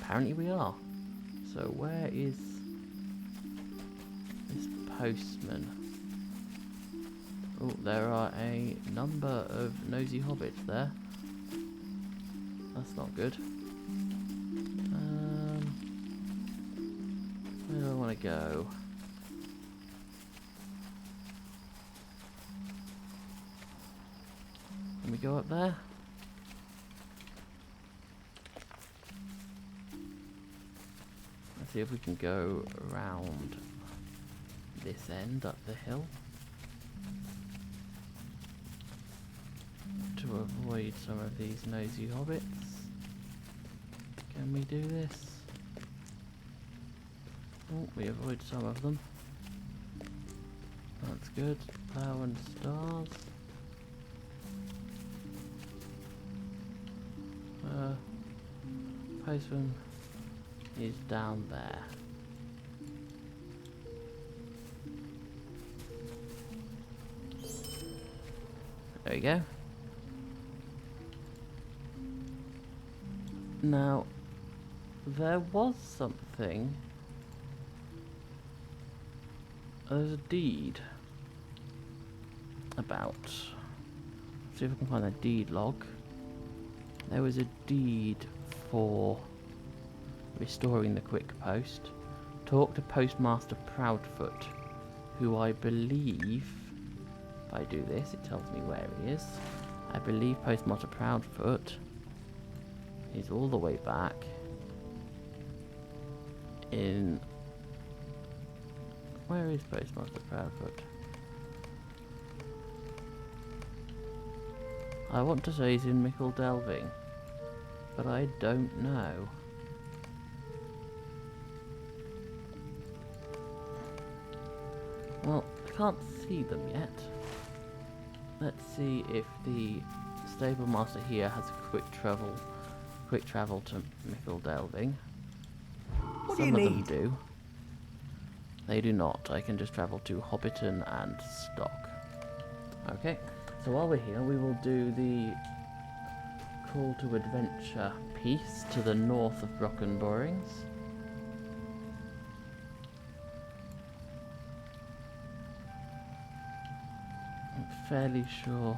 Speaker 1: Apparently we are. So where is this postman? Oh, there are a number of nosy hobbits there. That's not good. Where do I want to go? Can we go up there? Let's see if we can go around this end up the hill to avoid some of these nosy hobbits. Can we do this? Oh, we avoid some of them. That's good. Plough and stars. Postman is down there. There we go. Now, there was something. There's a deed about. See if I can find that deed log. There was a deed for restoring the quick post. Talk to Postmaster Proudfoot, who I believe, if I do this, it tells me where he is. I believe Postmaster Proudfoot is all the way back in Where is Postmaster Proudfoot? I want to say he's in Mickle Delving, but I don't know. Well, I can't see them yet. Let's see if the stable master here has quick travel to Mickle Delving.
Speaker 3: What do
Speaker 1: Some
Speaker 3: you
Speaker 1: of them
Speaker 3: need?
Speaker 1: do. They do not. I can just travel to Hobbiton and Stock. Okay, so while we're here, we will do the call to adventure piece to the north of Brocken Borings. I'm fairly sure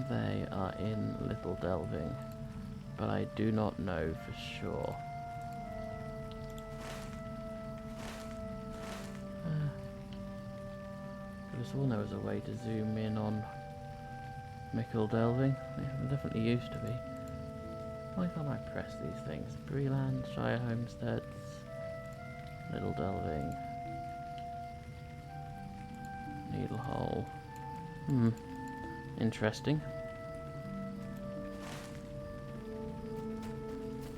Speaker 1: they are in Little Delving, but I do not know for sure. I just all know there's a way to zoom in on Mickle Delving. There definitely used to be. Why can't I press these things? Breland, Shire Homesteads, Little Delving, Needlehole. Interesting.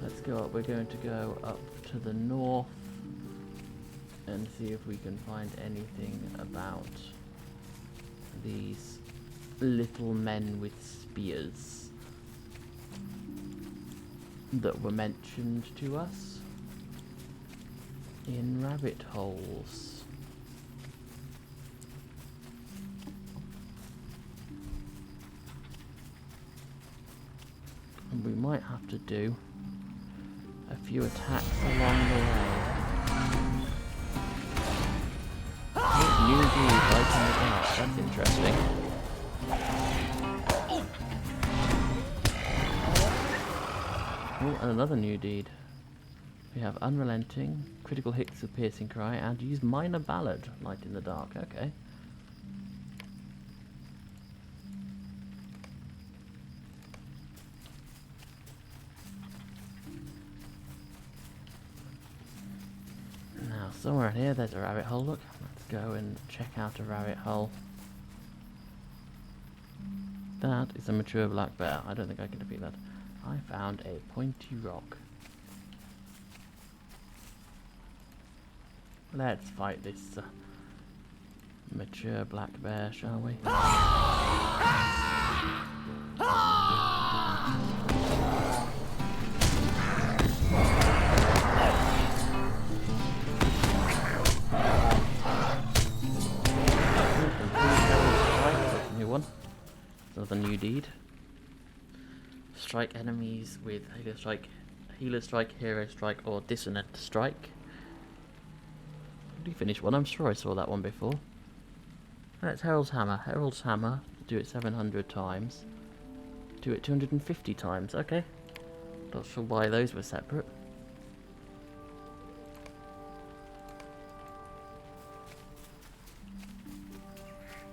Speaker 1: Let's go up. We're going to go up to the north and see if we can find anything about these little men with spears that were mentioned to us in rabbit holes. And we might have to do a few attacks along the way. New dude right in the dark, that's interesting. Oh, and another new deed. We have Unrelenting, Critical Hits with Piercing Cry, and use Minor Ballad, Light in the Dark. Okay. Now, somewhere in here, there's a rabbit hole. Look, let's go and check out a rabbit hole. That is a mature black bear. I don't think I can defeat that. I found a pointy rock. Let's fight this mature black bear, shall we? New one. Another new deed. Strike enemies with Healer Strike, Hero Strike, or Dissonant Strike. Did you finish one? I'm sure I saw that one before. That's Herald's Hammer. Herald's Hammer. Do it 700 times. Do it 250 times. Okay. Not sure why those were separate.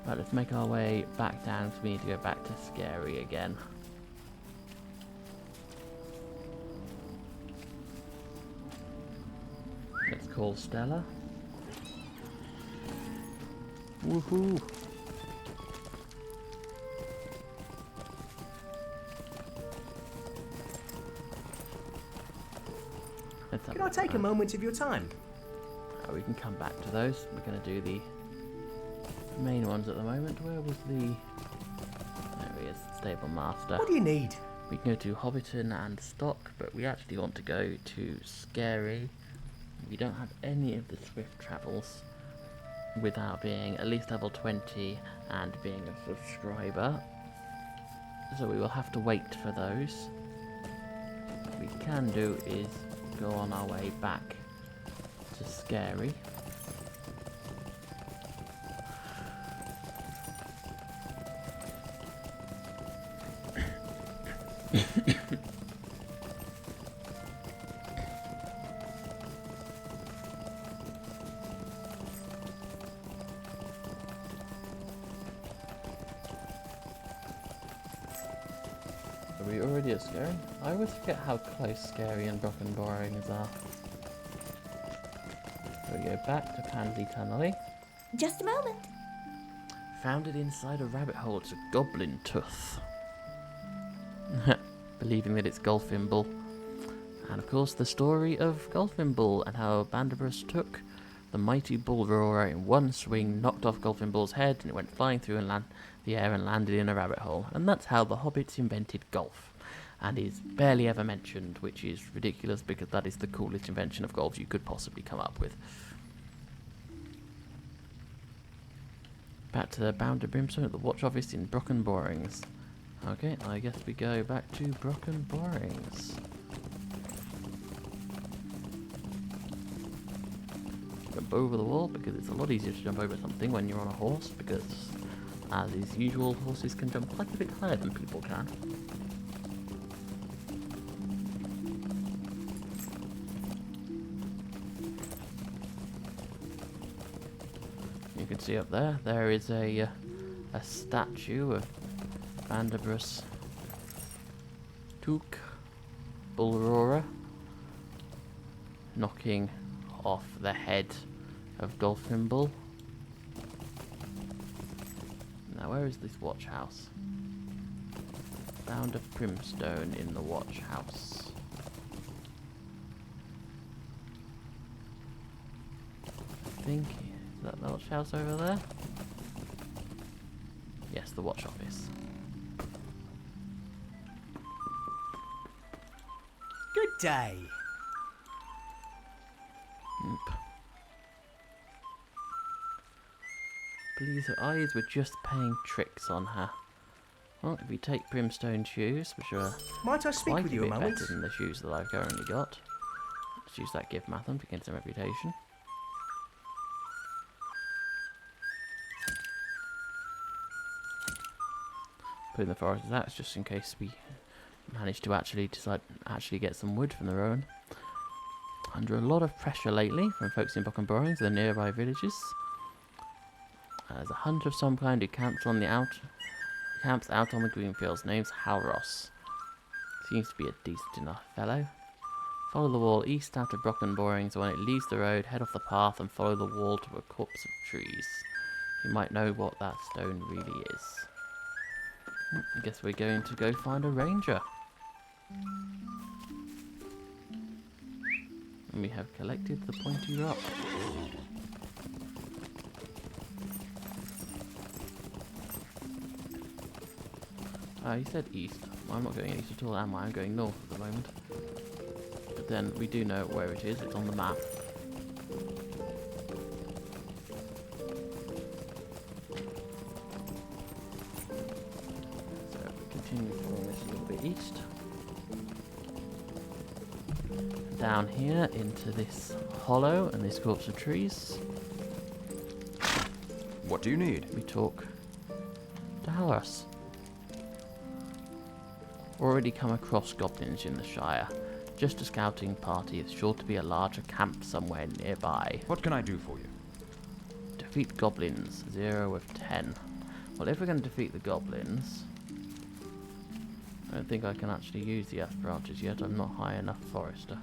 Speaker 1: Right, let's make our way back down because we need to go back to Scary again. Let's call Stella. Woohoo!
Speaker 3: Can I take a moment of your time?
Speaker 1: We can come back to those. We're going to do the main ones at the moment. Where was the... There he is, Stable Master.
Speaker 3: What do you need?
Speaker 1: We can go to Hobbiton and Stock, but we actually want to go to Scary. We don't have any of the swift travels without being at least level 20 and being a subscriber. So we will have to wait for those. What we can do is go on our way back to Scary. Are we already at Scary? I always forget how close Scary and Brocken Borings are. So we go back to Pansy Tunnel.
Speaker 4: Just a moment.
Speaker 1: Found it inside a rabbit hole. It's a goblin tooth. Believing that it's Golfimble. And of course the story of Golfimble and how Bandabrus took the mighty bull roarer in one swing, knocked off Golfimble's head, and it went flying through the air and landed in a rabbit hole. And that's how the hobbits invented golf. And is barely ever mentioned, which is ridiculous because that is the coolest invention of golf you could possibly come up with. Back to the Bound of Brimstone at the watch office in Brocken Borings. Okay, I guess we go back to Brocken Borings. Jump over the wall because it's a lot easier to jump over something when you're on a horse, because as is usual, horses can jump quite a bit higher than people can. You can see up there, there is a statue of Bandabrus Took Bullroarer knocking off the head of Golfimble. Now where is this watch house? Bound of Brimstone in the watch house. I think, is that the watch house over there? Yes, the watch office.
Speaker 3: Good day.
Speaker 1: Please, her eyes were just playing tricks on her. Well, if we take Brimstone shoes, which are
Speaker 3: Might I speak
Speaker 1: quite
Speaker 3: with
Speaker 1: a
Speaker 3: you a
Speaker 1: bit
Speaker 3: moment?
Speaker 1: better than the shoes that I've currently got. Let's use that Give Matham to gain some reputation. Putting the forest out just in case we manage to actually get some wood from the ruin. Under a lot of pressure lately from folks in Brocken Borings and the nearby villages. There's a hunter of some kind who camps out on the green fields. Name's Halros. Seems to be a decent enough fellow. Follow the wall east out of Brocken Borings, and when it leaves the road, head off the path and follow the wall to a copse of trees. You might know what that stone really is. I guess we're going to go find a ranger. And we have collected the pointy rock. He said east. Well, I'm not going east at all, am I? I'm going north at the moment. But then we do know where it is. It's on the map. So if we continue following this a little bit east. Down here into this hollow and this copse of trees.
Speaker 5: What do you need?
Speaker 1: We talk to Halros. Already come across goblins in the Shire. Just a scouting party. It's sure to be a larger camp somewhere nearby.
Speaker 5: What can I do for you?
Speaker 1: Defeat goblins. 0 of 10. Well, if we're going to defeat the goblins, I don't think I can actually use the F branches yet. I'm not high enough forester.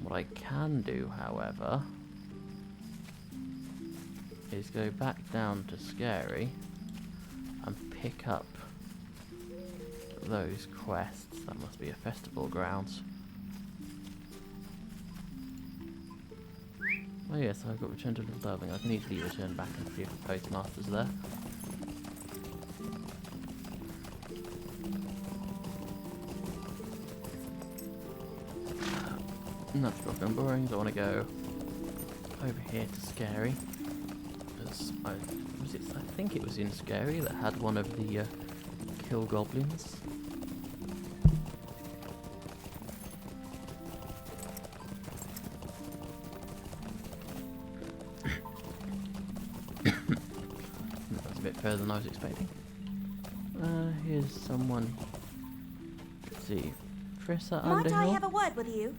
Speaker 1: What I can do, however, is go back down to Scary and pick up those quests. That must be a festival grounds. Oh yes, I've got Return to Little Darling. I can easily return back and see if the postmaster's there. And that's Brocken Borings. I want to go over here to Scary. Because I think it was in Scary that had one of the kill goblins. That's a bit further than I was expecting. Here's someone. Let's see. Trissa
Speaker 4: Might I
Speaker 1: Underhill.
Speaker 4: have a word with you?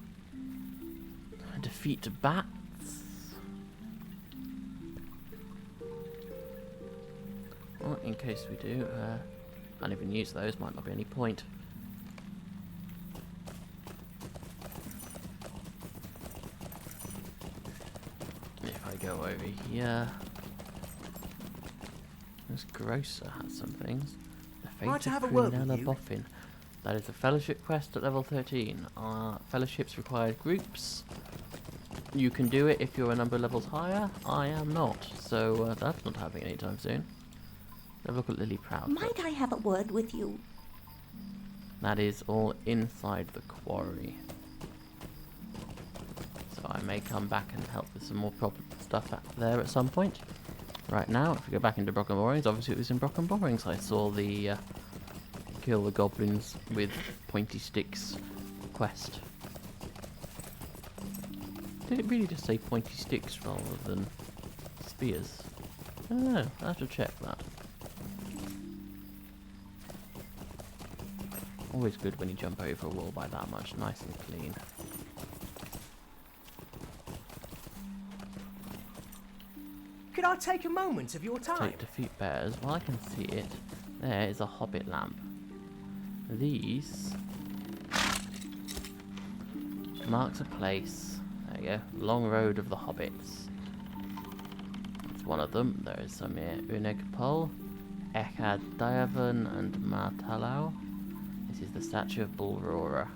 Speaker 1: Defeat bats. Well, in case we do, can't even use those, might not be any point. I go over here. This grocer has some things. The
Speaker 3: Might
Speaker 1: Fate
Speaker 3: I
Speaker 1: of
Speaker 3: have a word with
Speaker 1: Prunella
Speaker 3: you?
Speaker 1: Boffin. That is a fellowship quest at level 13. Fellowships require groups. You can do it if you're a number of levels higher. I am not, so that's not happening anytime soon. Have a look at Lily Proudfoot.
Speaker 4: Might I have a word with you?
Speaker 1: That is all inside the quarry. So I may come back and help with some more problem stuff out there at some point. Right now, if we go back into Brocken Borings, obviously it was in Brocken Borings I saw the kill the goblins with pointy sticks quest. Did it really just say pointy sticks rather than spears? I don't know, I have to check that. Always good when you jump over a wall by that much, nice and clean.
Speaker 3: Could I take a moment of your time?
Speaker 1: Take defeat bears. Well, I can see it. There is a hobbit lamp. These marks a place. There you go. Long road of the hobbits. That's one of them. There is some here. Unegpol, Echad Diavan, and Martalau. This is the statue of Bulrora.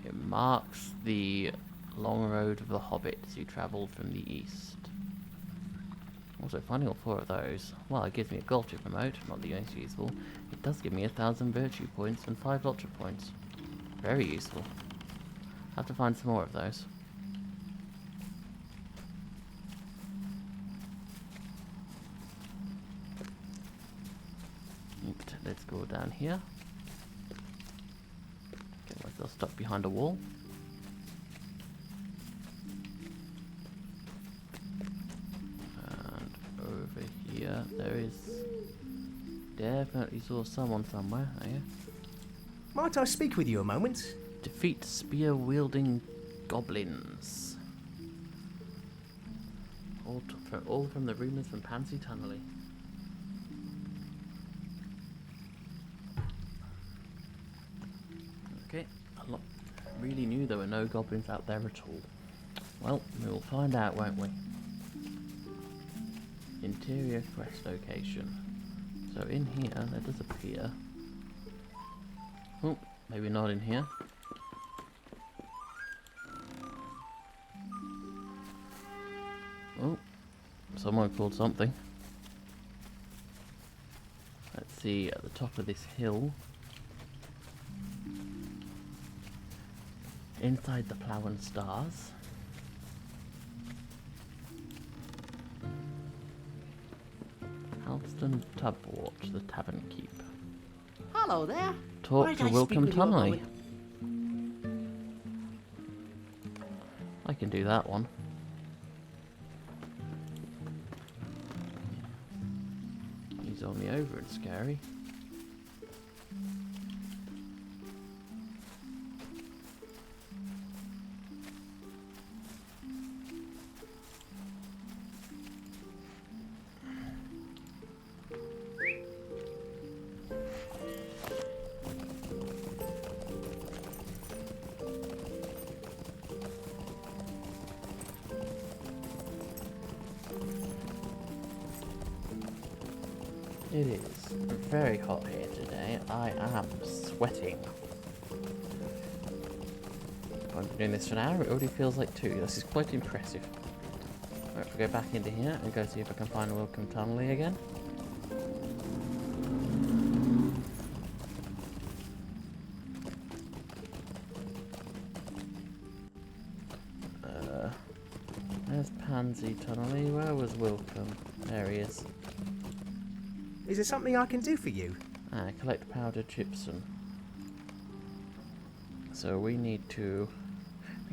Speaker 1: It marks the long road of the hobbits who travelled from the east. Also, finding all 4 of those, well, it gives me a gold to promote, not the most useful. It does give me 1,000 virtue points and 5 LOTRO points. Very useful. Have to find some more of those. Let's go down here. Get myself stuck behind a wall. Yeah, there is. Definitely saw someone somewhere. There.
Speaker 3: Might I speak with you a moment?
Speaker 1: Defeat spear-wielding goblins. All from the rumours from Pansy Tunnelly. Okay, really knew there were no goblins out there at all. Well, we'll find out, won't we? Interior quest location. So in here, there does appear. Oh, maybe not in here. Oh, someone called something. Let's see, at the top of this hill. Inside the Plough and Stars. Halston Tubwort, the Tavern Keep.
Speaker 2: Hello there.
Speaker 1: Talk
Speaker 2: Might
Speaker 1: to
Speaker 2: I speak
Speaker 1: Wilcome
Speaker 2: with you a
Speaker 1: Tunnelly.
Speaker 2: moment?
Speaker 1: I can do that one. He's only over and scary. It is very hot here today. I am sweating. I've been doing this for an hour, it already feels like 2. This is quite impressive. Right, if we go back into here and go see if I can find Wilcome Tunnelly again. There's Pansy Tunnelly. Where was Wilcome? There he is.
Speaker 3: Is there something I can do for you?
Speaker 1: Collect powdered gypsum. So we need to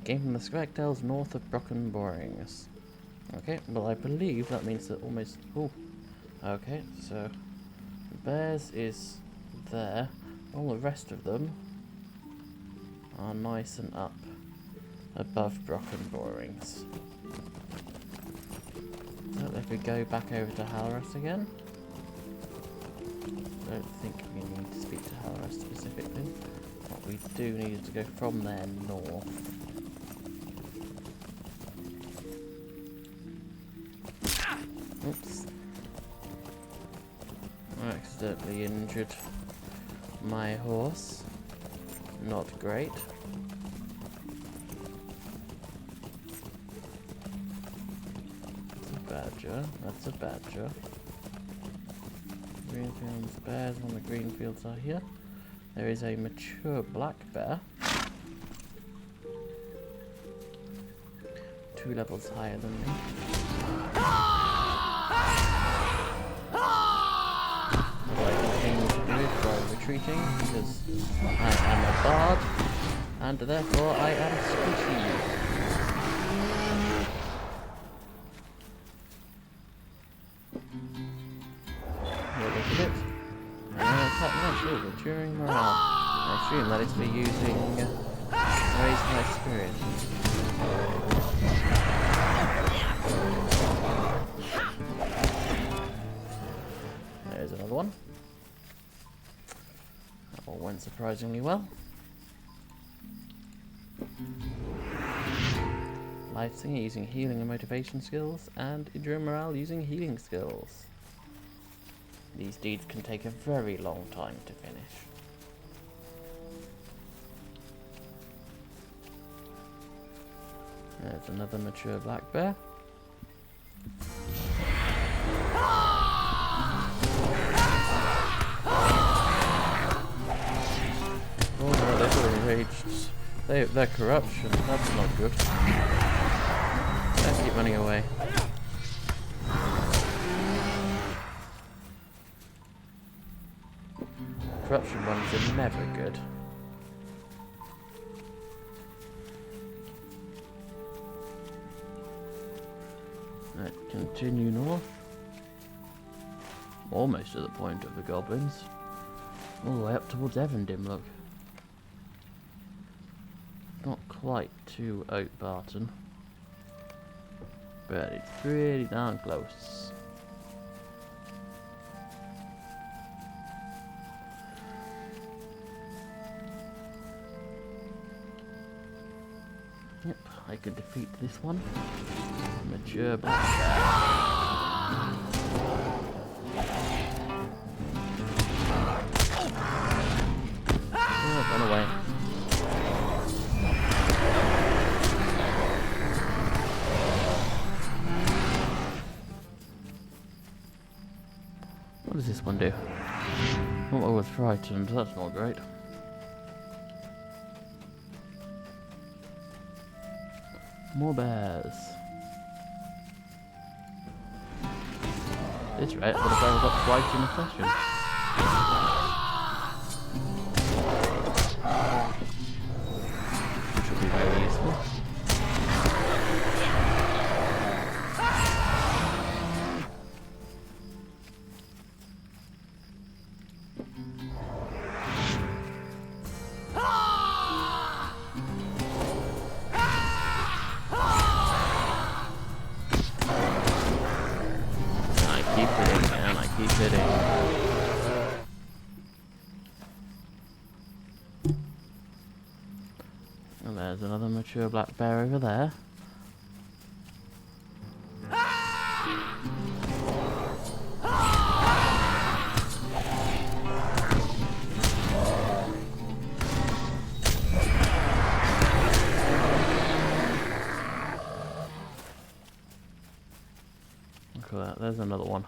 Speaker 1: gain from the Scragtails north of Brocken Borings. Okay, well I believe that means that almost... Oh, okay, so Bears is there. All the rest of them are nice and up above Brocken Borings. So if we go back over to Halras again. I don't think we need to speak to Halras specifically. What we do need is to go from there north. Oops. I accidentally injured my horse. Not great. That's a badger. That's a badger. Greenfields, bears on the green fields are here. There is a mature black bear. 2 levels higher than me. What I continue to do is while retreating, because I am a bard, and therefore I am squishy. Here, look at it. Attack my shield, enduring morale. I assume that is for using raise my spirit. There's another one. That all went surprisingly well. Life Singer using healing and motivation skills, and Enduring Morale using healing skills. These deeds can take a very long time to finish. There's another mature black bear. Oh no, they've got enraged. Their corruption, that's not good. Let's keep running away. Corruption ones are never good. Let's continue north. Almost to the point of the goblins. All the way up towards Evendim, look. Not quite to Oak Barton, but it's pretty darn close. Yep, I could defeat this one. Mature black bear. Oh, run away. What does this one do? Oh, I was frightened. That's not great. More bears. This rate, I would have leveled up twice in a session. Which will be very useful. Keep hitting. And there's another mature black bear over there. Look at that, there's another one.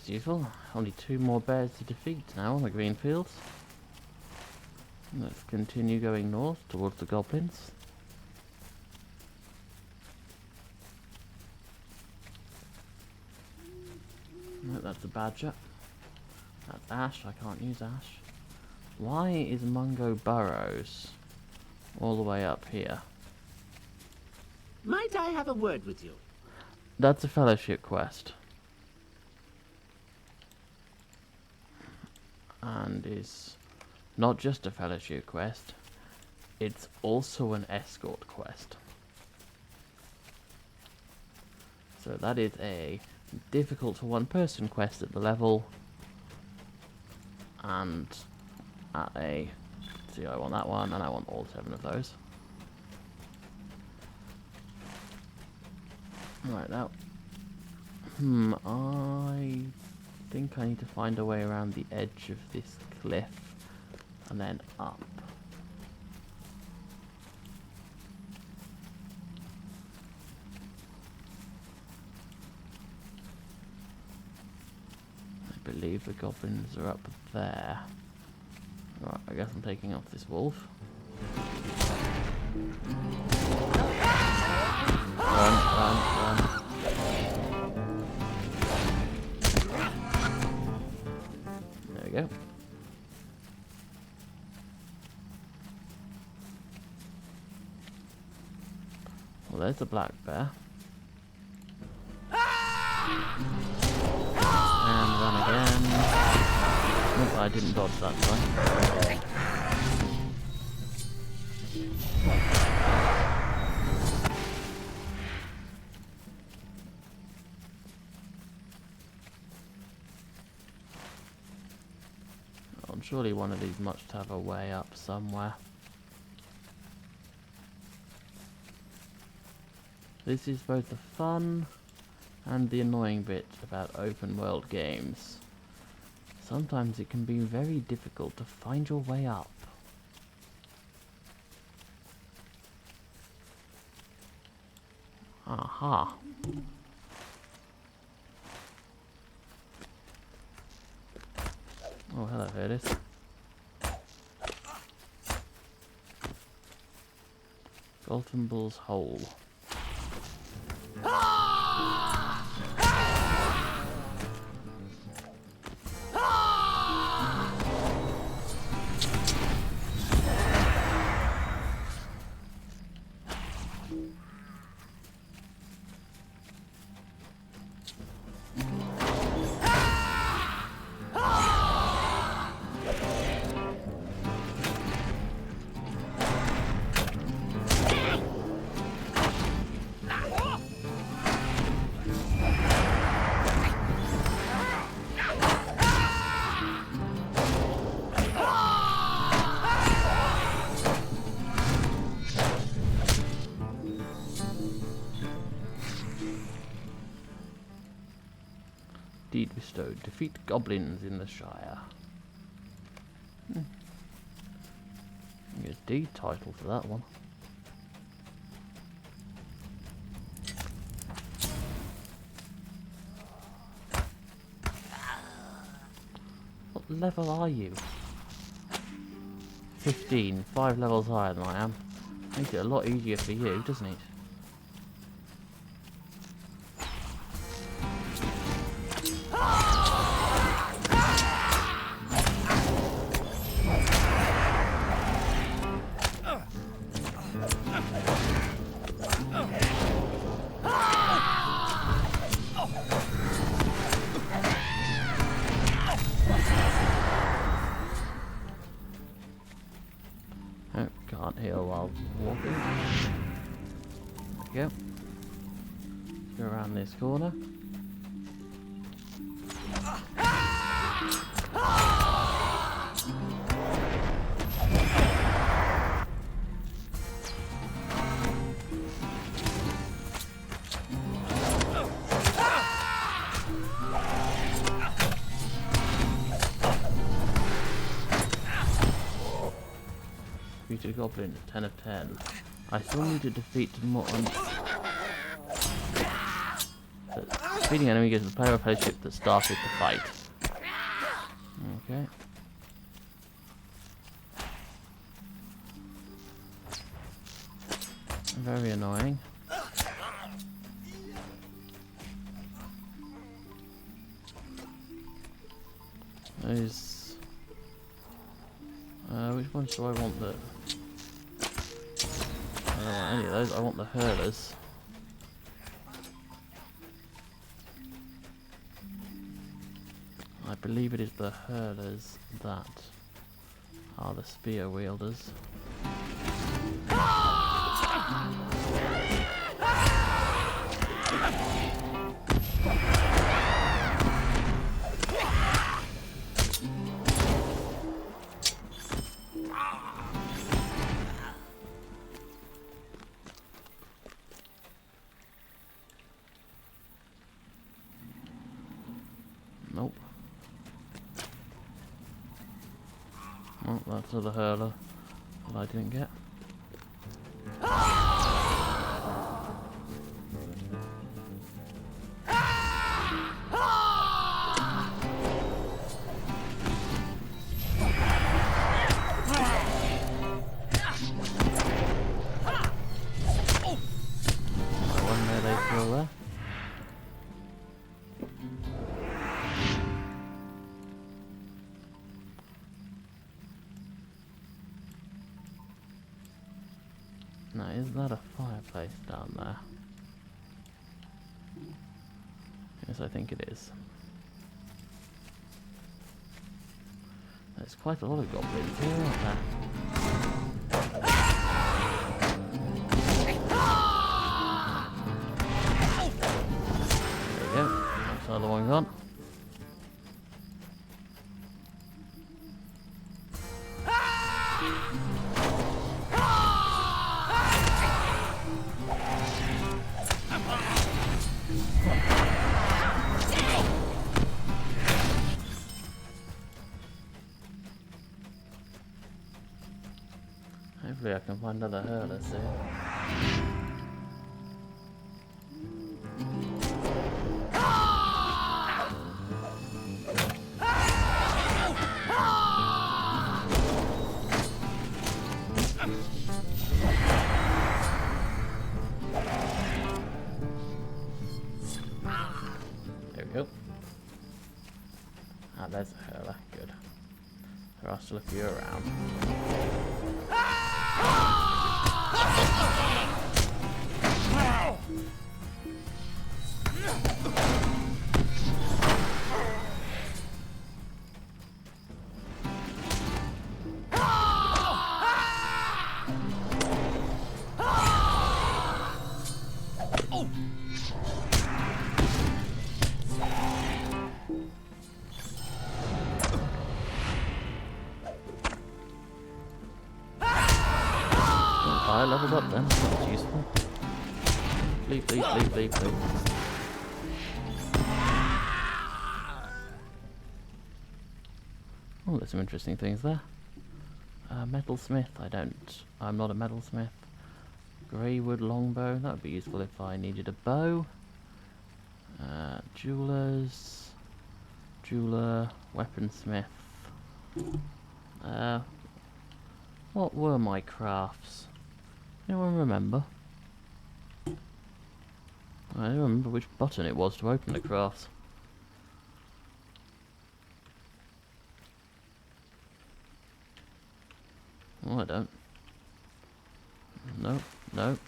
Speaker 1: Useful. Only 2 more bears to defeat now on the green fields. Let's continue going north towards the goblins. No, that's a badger. That's Ash. I can't use Ash. Why is Mungo Burrows all the way up here?
Speaker 2: Might I have a word with you?
Speaker 1: That's a fellowship quest. And is not just a fellowship quest, it's also an escort quest. So that is a difficult for one person quest at the level. And at a... See, I want that one, and I want all 7 of those. Right, now. I think I need to find a way around the edge of this cliff, and then up. I believe the goblins are up there. Right, I guess I'm taking off this wolf. Run. There we go. Well, there's the black bear. And run again. Nope, I didn't dodge that time. Surely one of these must have a way up somewhere. This is both the fun and the annoying bit about open world games. Sometimes it can be very difficult to find your way up. Aha. Oh, hello, there it is. Golden Bull's Hole. Deed bestowed. Defeat goblins in the Shire. Get a deed title for that one. What level are you? 15. 5 levels higher than I am. Makes it a lot easier for you, doesn't it? Oh, can't heal while walking. There we go. Go around this corner. Defeated goblins, 10 of 10. I still need to defeat more. Defeating enemy gives the player a fellowship that started the fight. Okay. Very annoying. Those. Which ones do I want? I don't want any of those. I want the hurlers. I believe it is the hurlers that are the spear wielders. that's another hurler that I didn't get. One there, they throw there. Now, is that a fireplace down there? Yes, I think it is. There's quite a lot of goblins here, aren't there? There we go. That's another one gone. Hopefully I can find other hurlers soon. There we go. Ah, there's a hurler. Good. There are still a few around. I leveled up then, that's useful. Leap, leap, leap, leap, leap. Oh, there's some interesting things there. Metalsmith, I'm not a metalsmith. Greywood longbow, that would be useful if I needed a bow. Jewelers, jeweler, weaponsmith. What were my crafts? Anyone remember? I don't remember which button it was to open the crafts. Oh, I don't. Nope, nope.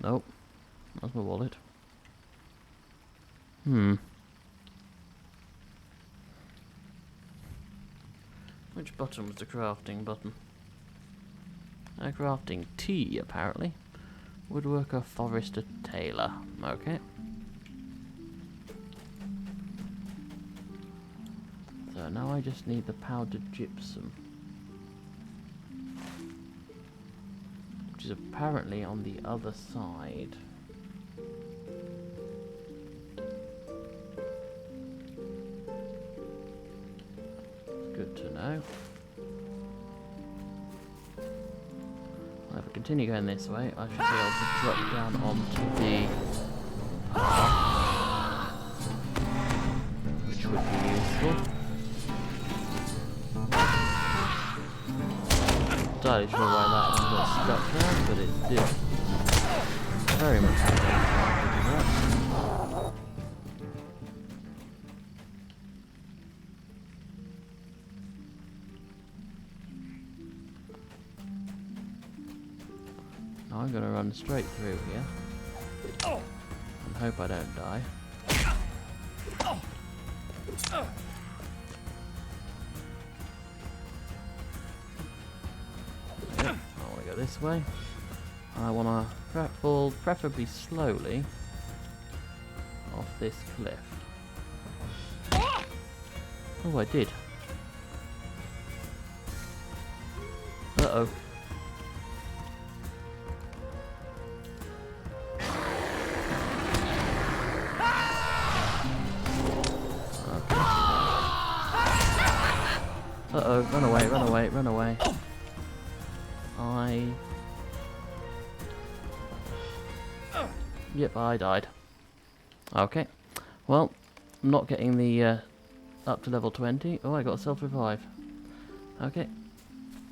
Speaker 1: Nope. That's my wallet. Which button was the crafting button? Crafting T, apparently. Woodworker, forester, tailor. Okay. So now I just need the powdered gypsum. Which is apparently on the other side. Good to know. Well, if I continue going this way, I should be able to drop down onto the path, which would be useful. Not entirely sure why that one got stuck there, but it did. Very much have time to do that. Now I'm going to run straight through here and hope I don't die. Yep, I want to go this way. I want to fall preferably slowly off this cliff. Oh, I did. Uh-oh. Uh-oh, run away, run away, run away. Yep, I died. Okay. Well, I'm not getting the up to level 20. Oh, I got a self-revive. Okay.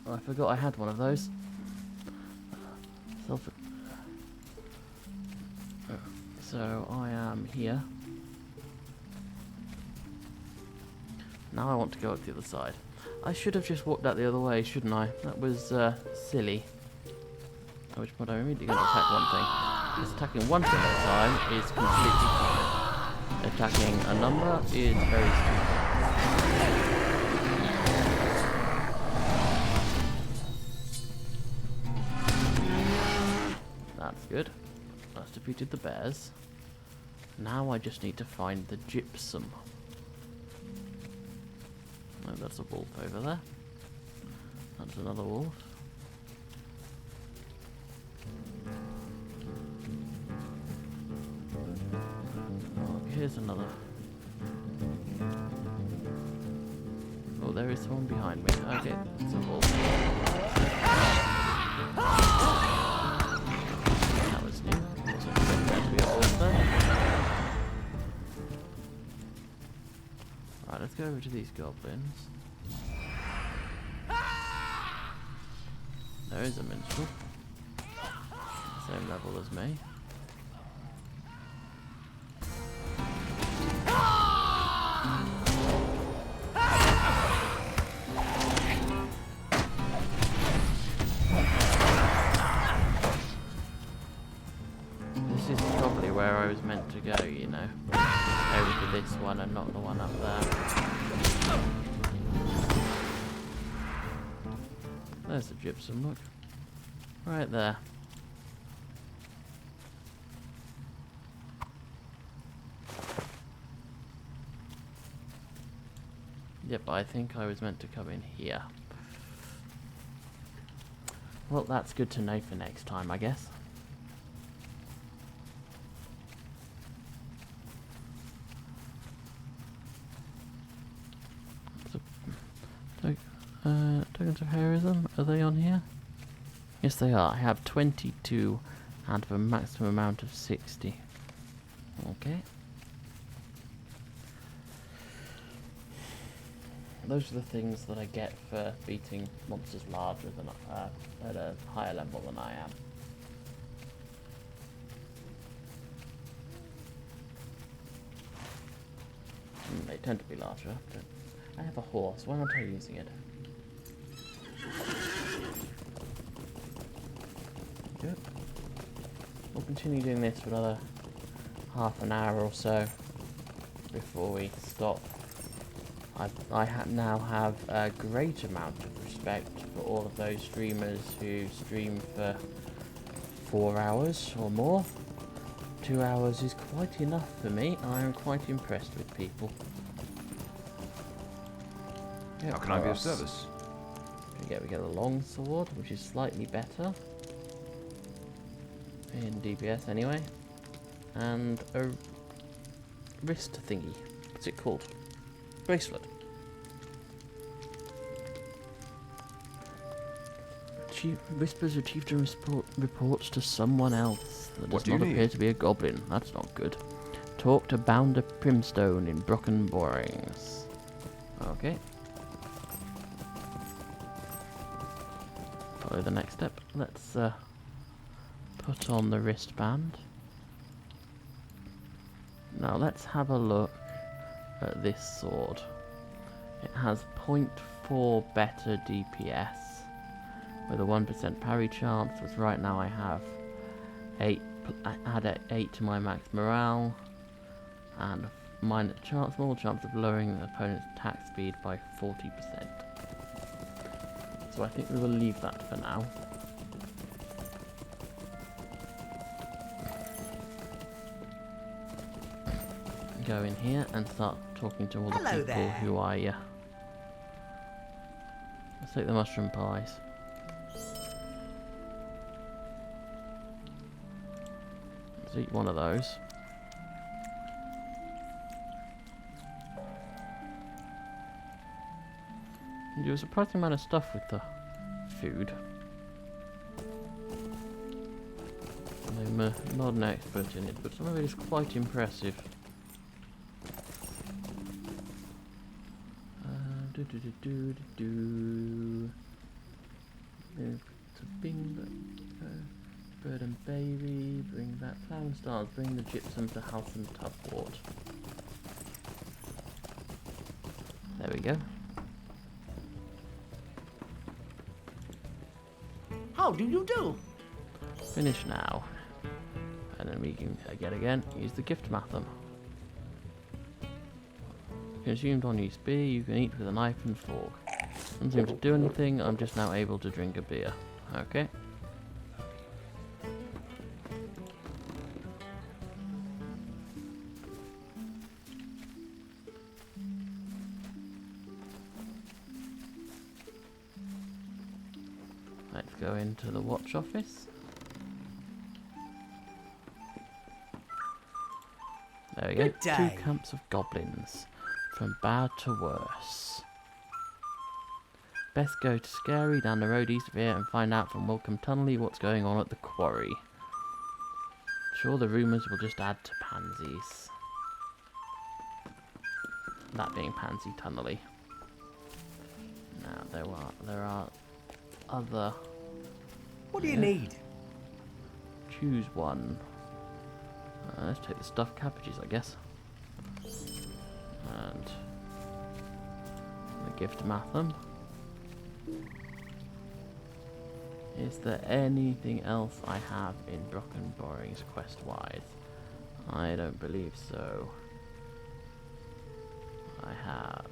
Speaker 1: Oh, I forgot I had one of those. So I am here. Now I want to go up the other side. I should have just walked out the other way, shouldn't I? That was silly. At which point I'm immediately going to attack one thing. Because attacking one thing at a time is completely fine. Attacking a number is very stupid. That's good. That's defeated the bears. Now I just need to find the gypsum. Oh, that's a wolf over there. That's another wolf. Oh, here's another. Oh, there is someone behind me. Okay, it's a wolf. That was new. Wasn't expecting there to be a wolf there. Right, let's go over to these goblins. There is a minstrel. Same level as me. This is probably where I was meant to go, you know. Over to this one and not the one up there. There's the gypsum, look. Right there. Yep, I think I was meant to come in here. Well, that's good to know for next time, I guess. Tokens of heroism, are they on here? Yes, they are. I have 22 out of a maximum amount of 60. Okay. Those are the things that I get for beating monsters larger than at a higher level than I am. They tend to be larger, but I have a horse. Why not I using it? Good. We'll continue doing this for another half an hour or so before we stop. I now have a great amount of respect for all of those streamers who stream for 4 hours or more. 2 hours is quite enough for me. I am quite impressed with people.
Speaker 5: How can I be of service?
Speaker 1: We get a long sword, which is slightly better in DPS anyway, and a wrist thingy. What's it called? Bracelet. Whispers a chieftain reports to someone else that does not appear to be a goblin. That's not good. Talk to Bounder Primstone in Brocken Borings. Okay. Follow the next step. Let's put on the wristband. Now let's have a look at this sword. It has 0.4 better DPS with a 1% parry chance, which right now I have 8. I add 8 to my max morale, and a small chance of lowering the opponent's attack speed by 40%. So I think we will leave that for now. Go in here and start talking to all the
Speaker 3: Hello
Speaker 1: people
Speaker 3: there.
Speaker 1: who I let's take the mushroom pies. Let's eat one of those. You do a surprising amount of stuff with the food. I'm not an expert in it, but some of it is quite impressive. To bird and baby, bring back flower and stars, bring the gypsum to house and tugwort. There we go.
Speaker 3: How do you do?
Speaker 1: Finish now. And then we can, again, use the gift matham. Consumed on use B, you can eat with a knife and fork. Doesn't seem to do anything, I'm just now able to drink a beer. Okay. Let's go into the watch office. There we go.
Speaker 3: Good day.
Speaker 1: 2 camps of goblins. From bad to worse. Best go to Scary down the road east of here and find out from Welcome Tunnelly what's going on at the quarry. Sure, the rumours will just add to pansies. That being Pansy Tunnelly. Now there are other.
Speaker 3: What do you need?
Speaker 1: Choose one. Let's take the stuffed cabbages, I guess. And the gift matham. Is there anything else I have in Brocken Borings quest-wise? I don't believe so. I have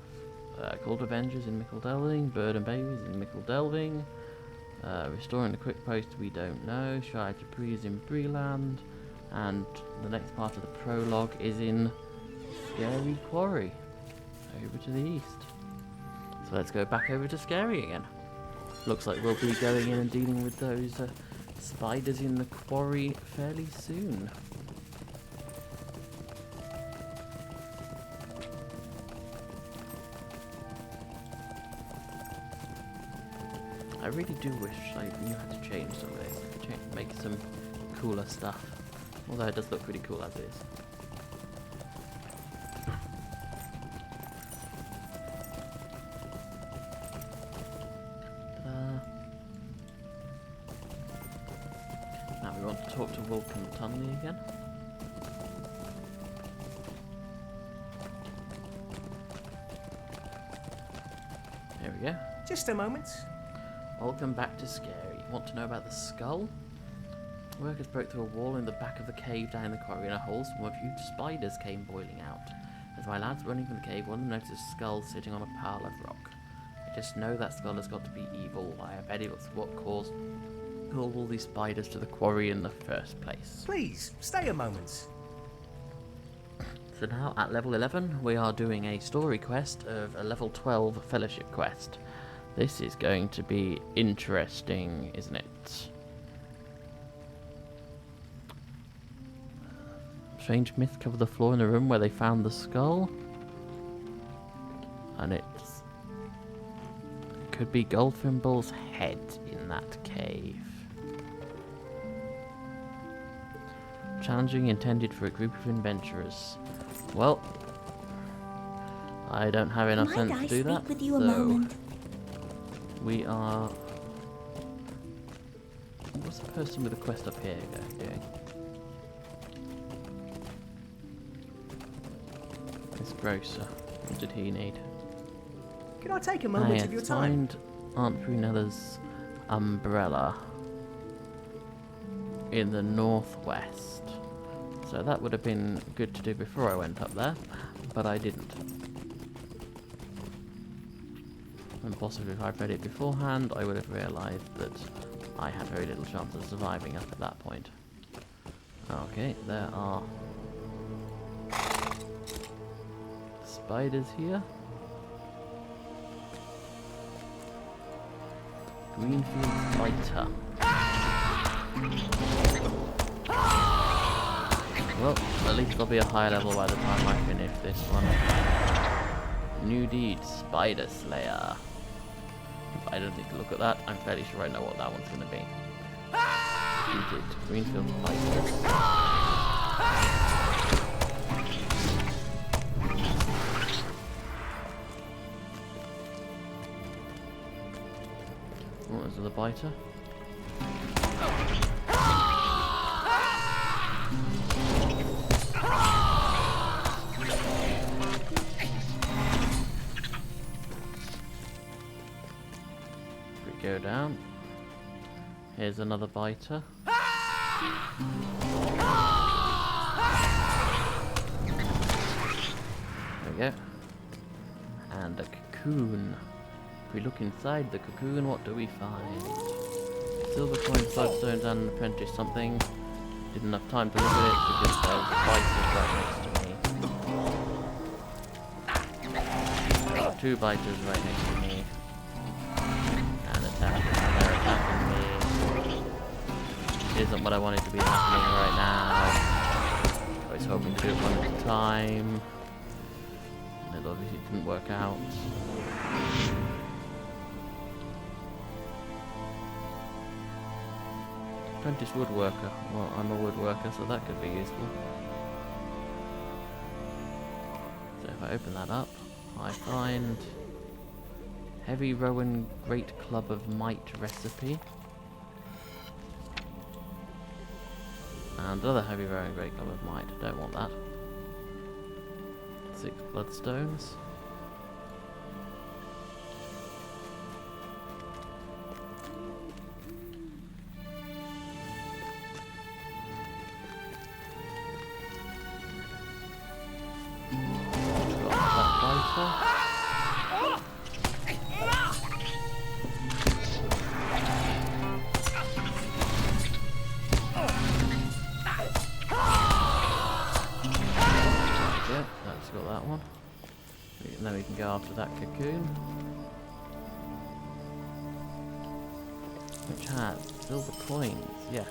Speaker 1: Called Avengers in Mickle Delving, Bird and Babies in Mickle Delving, Restoring the Quick Post we don't know, Shy to Breeze in Breeland, and the next part of the prologue is in Scary Quarry, over to the east. So let's go back over to Scary again. Looks like we'll be going in and dealing with those spiders in the quarry fairly soon. I really do wish I knew how to change some of this, make some cooler stuff. Although it does look pretty cool as is. Now we want to talk to Welcome Tunnelly again. There we go.
Speaker 3: Just a moment.
Speaker 1: Welcome back to Scary. Want to know about the skull? Workers broke through a wall in the back of the cave down the quarry, and a whole swarm of huge spiders came boiling out. As my lads running from the cave, one of them noticed a skull sitting on a pile of rock. I just know that skull has got to be evil. I bet it was what caused all these spiders to the quarry in the first place.
Speaker 3: Please, stay a moment.
Speaker 1: So now, at level 11, we are doing a story quest of a level 12 fellowship quest. This is going to be interesting, isn't it? Strange myth covered the floor in the room where they found the skull. And it could be Goldfimble's head in that cave. Challenging intended for a group of adventurers. Well, I don't have enough sense to do that.
Speaker 4: With you a moment?
Speaker 1: We are. What's the person with the quest up here doing? This grocer. What did he need?
Speaker 3: Can I take a moment of your time?
Speaker 1: Find Aunt Brunella's umbrella in the northwest. So that would have been good to do before I went up there, but I didn't. And possibly if I'd read it beforehand, I would have realised that I had very little chance of surviving up at that point. Okay, there are spiders here. Greenfield fighter. Well, at least there'll be a high level by the time I finish this one. New deed, Spider Slayer. I don't need to look at that. I'm fairly sure I know what that one's going to be. Defeated Greenfield Fighters. Oh, there's another biter. Go down. Here's another biter. There we go. And a cocoon. If we look inside the cocoon, what do we find? Silver coins, bloodstones, and an apprentice something. Didn't have time to look at it because there was a biter right next to me. Two biters right next to me. And they're attacking me. Isn't what I wanted to be happening right now. I was hoping to do it one at a time. It obviously didn't work out. Apprentice woodworker. Well, I'm a woodworker, so that could be useful. So if I open that up, I find Heavy Rowan Great Club of Might recipe. And another Heavy Rowan Great Club of Might. Don't want that. 6 bloodstones. Got that fighter. That's got that one. And then we can go after that cocoon. Which has silver coins, yes.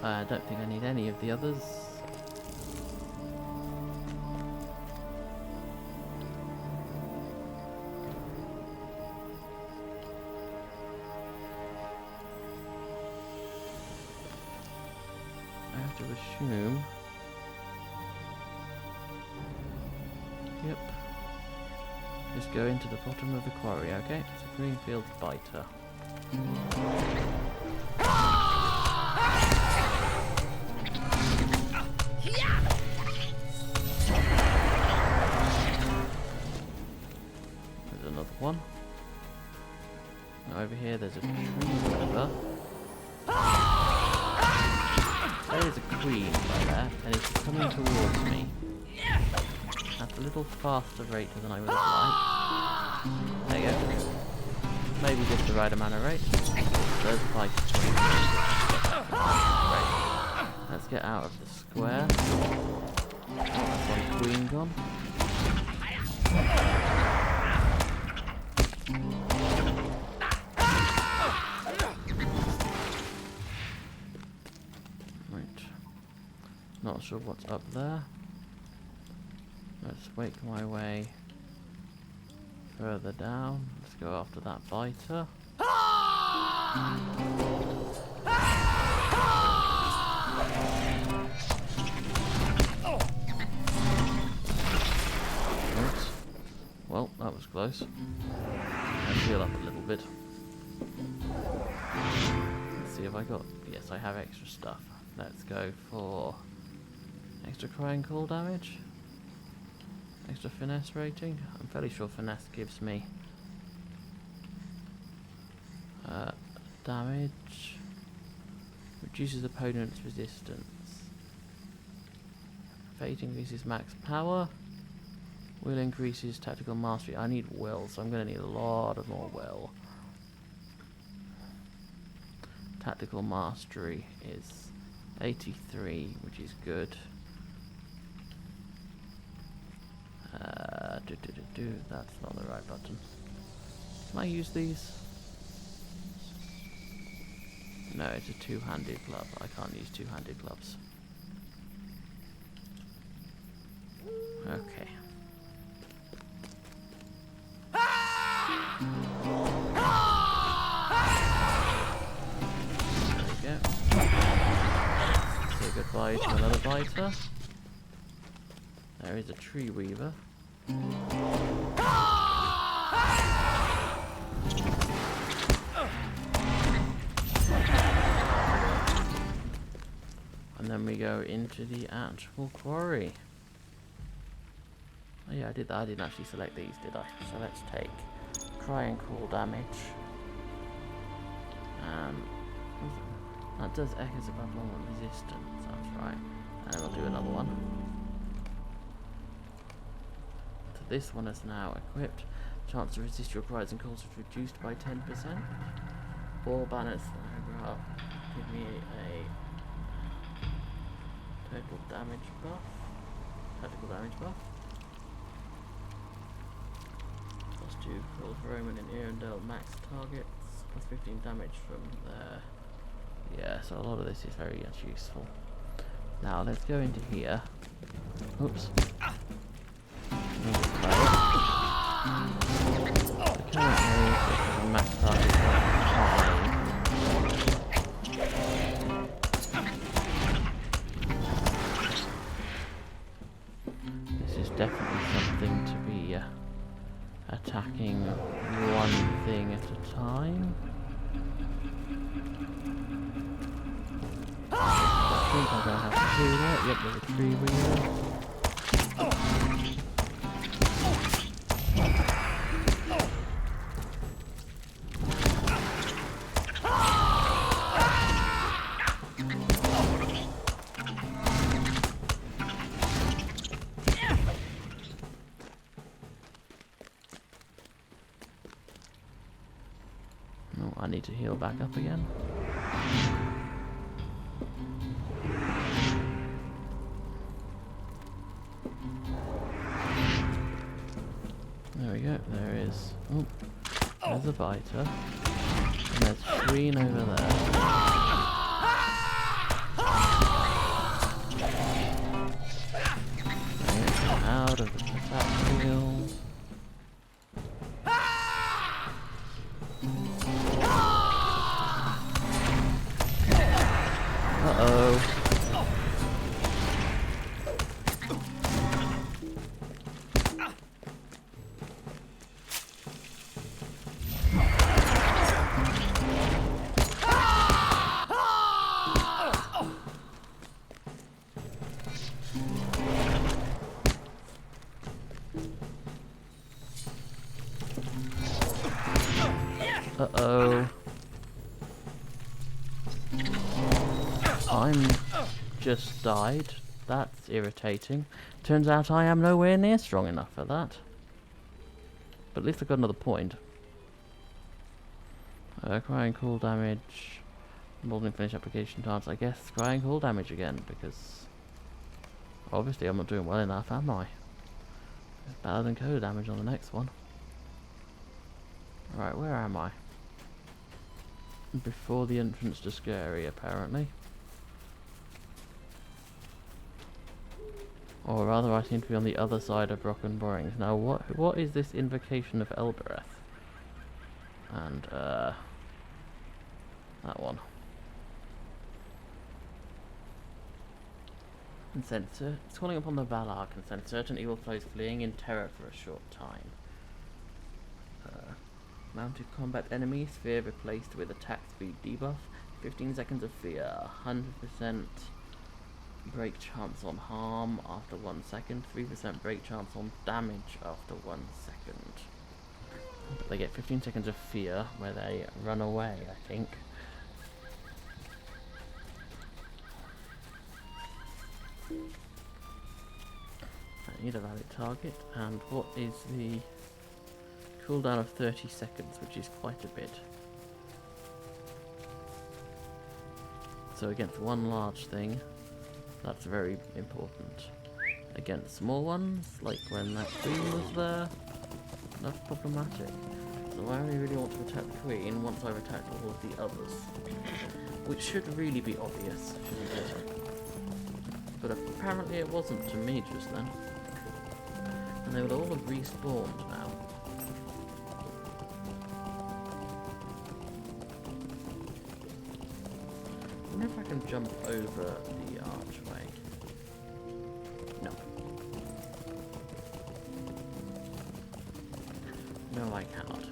Speaker 1: I don't think I need any of the others. I have to assume. Yep. Just go into the bottom of the quarry, okay? It's a Greenfield biter. There's another one. Now over here there's a tree river. There is a queen right there, and it's coming towards me. At a little faster rate than I would have liked. There you go. Maybe just the right amount of rate. There's the fight. Great. Let's get out of the square. Oh, that's one queen gone. Right. Not sure what's up there. Let's wake my way further down. Let's go after that biter. Right. Well, that was close. Let's heal up a little bit. Let's see if I got... Yes, I have extra stuff. Let's go for extra crying call damage. Extra finesse rating. I'm fairly sure finesse gives me damage. Reduces opponent's resistance. Fate increases max power. Will increases tactical mastery. I need will, so I'm going to need a lot of more will. Tactical mastery is 83, which is good. That's not the right button. Can I use these? No, it's a two-handed glove. I can't use two-handed gloves. Okay. goodbye to another biter. There is a tree weaver. And then we go into the actual quarry. Oh yeah, I did that. I didn't actually select these, did I? So let's take cry and call damage. That does echoes of abnormal resistance, that's right. And then we'll do another one. So this one is now equipped. Chance to resist your cries and calls is reduced by 10%. Ball banners graph give me a total damage buff. Tactical damage buff. +2 calls Roman and Arendelle max targets. +15 damage from there. Yeah, so a lot of this is very useful. Now let's go into here. Oops. Currently, max target this is definitely something to be attacking one thing at a time. I think I'm gonna have to do that. Yep, there's a tree wheel. Oh, I need to heal back up again. There we go, there is... Oh, there's a biter. And there's Shreen over there. Get out of the attack field. Uh-oh. Uh-oh. I'm just died. That's irritating. Turns out I am nowhere near strong enough for that. But at least I got another point. Crying call damage. Molding finish application times. I guess crying call damage again, because obviously I'm not doing well enough, am I? It's better than code damage on the next one. Right, where am I? Before the entrance to Scary, apparently. Or rather, I seem to be on the other side of Rock and Borings. Now, what is this invocation of Elbereth? And, that one. And censor. It's calling upon the Valar can send certain evil foes fleeing in terror for a short time. Mounted combat enemies, fear replaced with attack speed debuff, 15 seconds of fear, 100% break chance on harm after 1 second, 3% break chance on damage after 1 second. But they get 15 seconds of fear where they run away, I think. I need a valid target, and what is the cooldown of 30 seconds, which is quite a bit. So against one large thing, that's very important. Against small ones, like when that queen was there, that's problematic. So I only really want to attack the queen once I've attacked all of the others. Which should really be obvious, shouldn't it? But apparently it wasn't to me just then. And they would all have respawned now. I wonder if I can jump over the archer. I cannot.